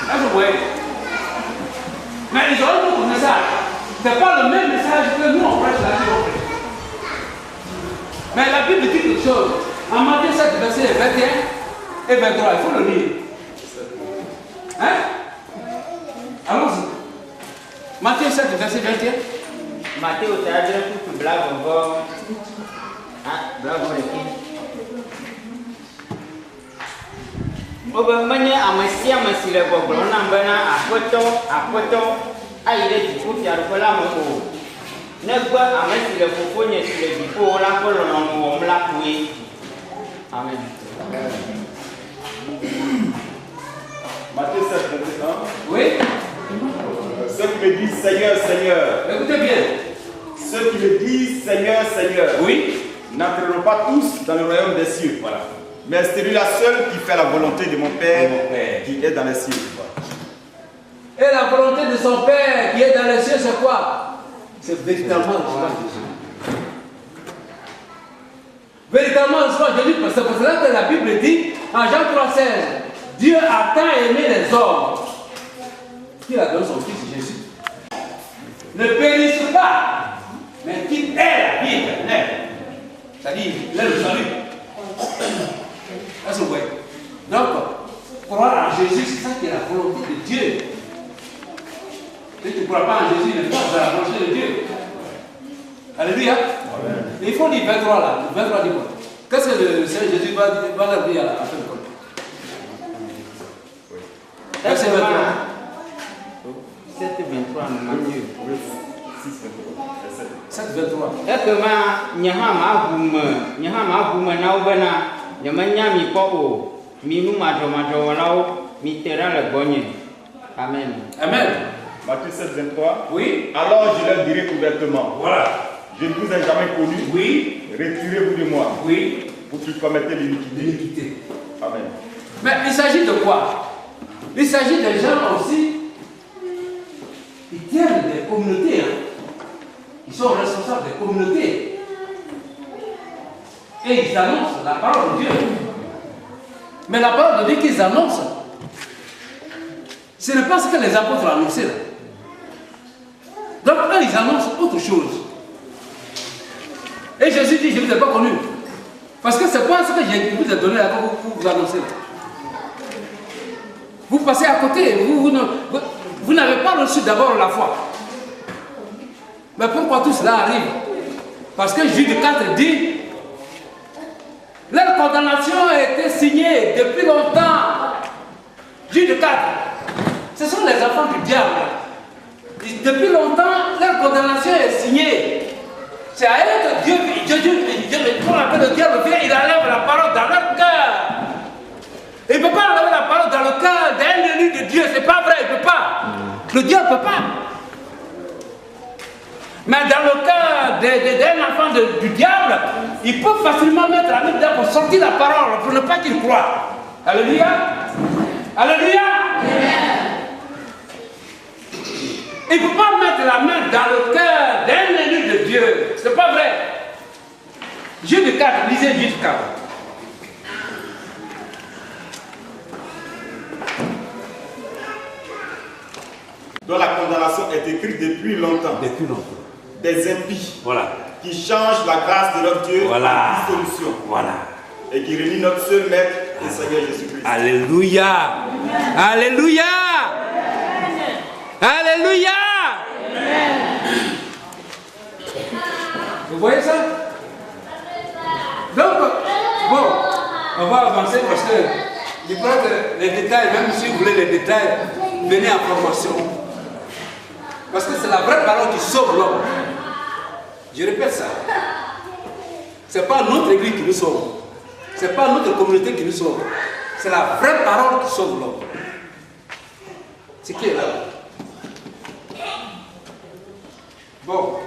Là, vous voyez. Mais ils ont un autre message. Ce n'est pas le même message que nous on prêche là. Mais la Bible dit quelque chose. En Matthieu 7, verset 21 et 23, il faut le lire. Hein? Allons-y. Matthieu 7, verset 21. Matthieu, tu as dit que tu blagues encore. Ah, blague de qui? Obamanya amasi amasi le gbɔgblɔ na bena aƒetɔ ayi ɖe dziƒo fiaɖuƒe la me o. Negbe ame si le fofonye si le dziƒo la ƒe lɔlɔ̃nu wɔm la koe. Amen. Matthieu 7, verset 1. Oui. Ceux qui me disent Seigneur, Seigneur. Écoutez bien. Ceux qui me disent Seigneur, Seigneur. Oui. N'entreront pas tous dans le royaume des cieux. Voilà. Mais c'est lui-là seul qui fait la volonté de mon Père, qui est dans les cieux. Et la volonté de son Père qui est dans les cieux, c'est quoi? C'est véritablement le choix de Jésus. Véritablement le choix de Jésus, parce que c'est pour cela que la Bible dit, en Jean 3,16, Dieu a tant aimé les hommes qu'il a donné son Fils Jésus. Ne périsse pas, mais qu'il ait la vie éternelle. C'est-à-dire, il est le salut. Est-ce que vous voyez? Donc, croire en Jésus, c'est ça qui est la volonté de Dieu. Si tu ne crois pas en Jésus, il n'est pas dans la volonté de Dieu. Alléluia. Amen. Il faut dire 23 là. 23 dit quoi? Qu'est-ce que le Seigneur Jésus va leur dire à la fin de compte? Verset 23. 7, 23, Matthieu. 7, 23. Ekema nye hã ma ʋume na wo bena nyemenya mi kpɔ o, mi nu madrɔmadrɔwɔlawo, mi te ɖa le gbɔnye. Amen. Amen. Matthieu 7, 23. Oui. Alors je leur dirai ouvertement. Voilà. Je ne vous ai jamais connu. Oui. retirez-vous de moi. Oui. Vous qui commettez l'iniquité. L'iniquité. Amen. Mais il s'agit de quoi? Il s'agit des gens aussi qui tiennent des communautés. Ils sont responsables des communautés. Et ils annoncent la parole de Dieu. Mais la parole de Dieu qu'ils annoncent, ce n'est pas ce que les apôtres ont annoncé là. Donc eux, ils annoncent autre chose. Et Jésus dit, je ne vous ai pas connu. Parce que ce n'est pas ce que je vous ai donné là que vous annoncez là. Vous passez à côté, vous n'avez pas reçu d'abord la foi. Mais pourquoi tout cela arrive? Parce que Jude 4 dit, leur condamnation a été signée depuis longtemps. Jude 4, ce sont les enfants du diable. Depuis longtemps, leur condamnation est signée. C'est à eux que Dieu, qu'on appelle le diable, il enlève la parole dans leur cœur. Il ne peut pas enlever la parole dans le cœur d'un élu de Dieu, c'est pas vrai, il ne peut pas. Le Dieu ne peut pas. Mais dans le cœur d'un enfant du diable, il peut facilement mettre la main dedans pour sortir la parole, pour ne pas qu'il croie. Alléluia. Alléluia. Il ne peut pas mettre la main dans le cœur d'un élu de Dieu. C'est pas vrai. Jude 4, lisez Jude 4. Dont la condamnation est écrite depuis longtemps. Depuis longtemps. Des impies. Voilà. Qui changent la grâce de notre Dieu voilà. en dissolution. Voilà. Et qui réunit notre seul Maître et Seigneur Jésus-Christ. Alléluia. Alléluia. Alléluia. Vous voyez ça? Donc, bon, on va avancer parce que je crois que les détails, même si vous voulez les détails, venez en formation. Parce que c'est la vraie parole qui sauve l'homme. Je répète ça. Ce n'est pas notre église qui nous sauve. Ce n'est pas notre communauté qui nous sauve. C'est la vraie parole qui sauve l'homme. C'est qui est là? Bon.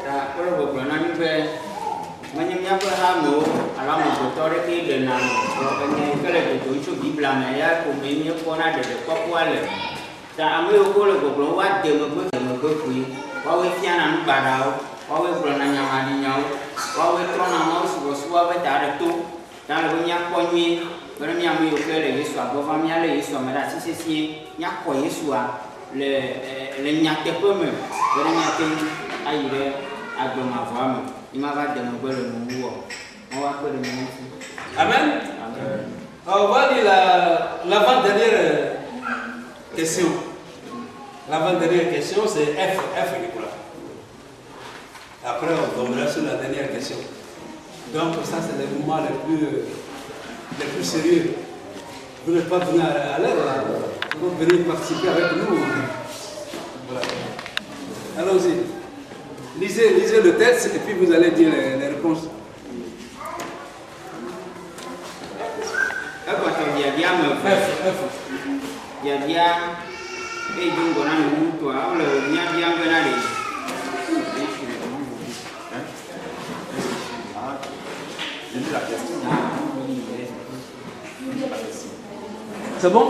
Amen. On va lire l'avant-dernière question. L'avant-dernière question, c'est F. Après, on tombera sur la dernière question. Donc, ça, c'est le moment le plus sérieux. Vous n'êtes pas venu à l'aide, vous venez participer avec nous. Voilà. Allons-y. Lisez le texte et puis vous allez dire les réponses. C'est bon?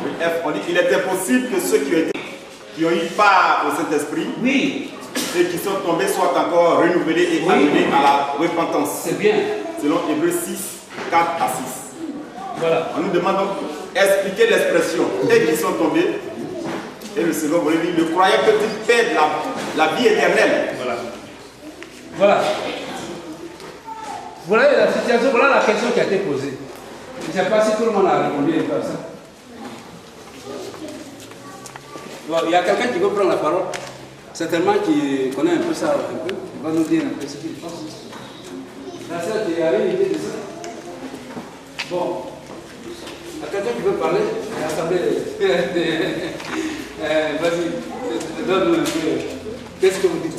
Oui, F, on dit qu'il était possible que ceux qui ont eu part au Saint-Esprit, oui, et qui sont tombés soient encore renouvelés et amenés à la repentance. C'est bien. Selon Hébreux 6, 4 à 6. Voilà. On nous demande donc d'expliquer l'expression et qui sont tombés. Et le second volet dit, le croyant peut-il perdre la vie éternelle? Voilà. Voilà. Voilà la situation, voilà la question qui a été posée. Je ne sais pas si tout le monde a répondu à ça. Bon, il y a quelqu'un qui veut prendre la parole, certainement qui connaît un peu ça, il va nous dire un peu ce qu'il pense. La sœur, tu as une idée de ça? Bon, il y a quelqu'un qui veut parler? L'assemblée. Vas-y, donne-nous un peu. Qu'est-ce que vous dites?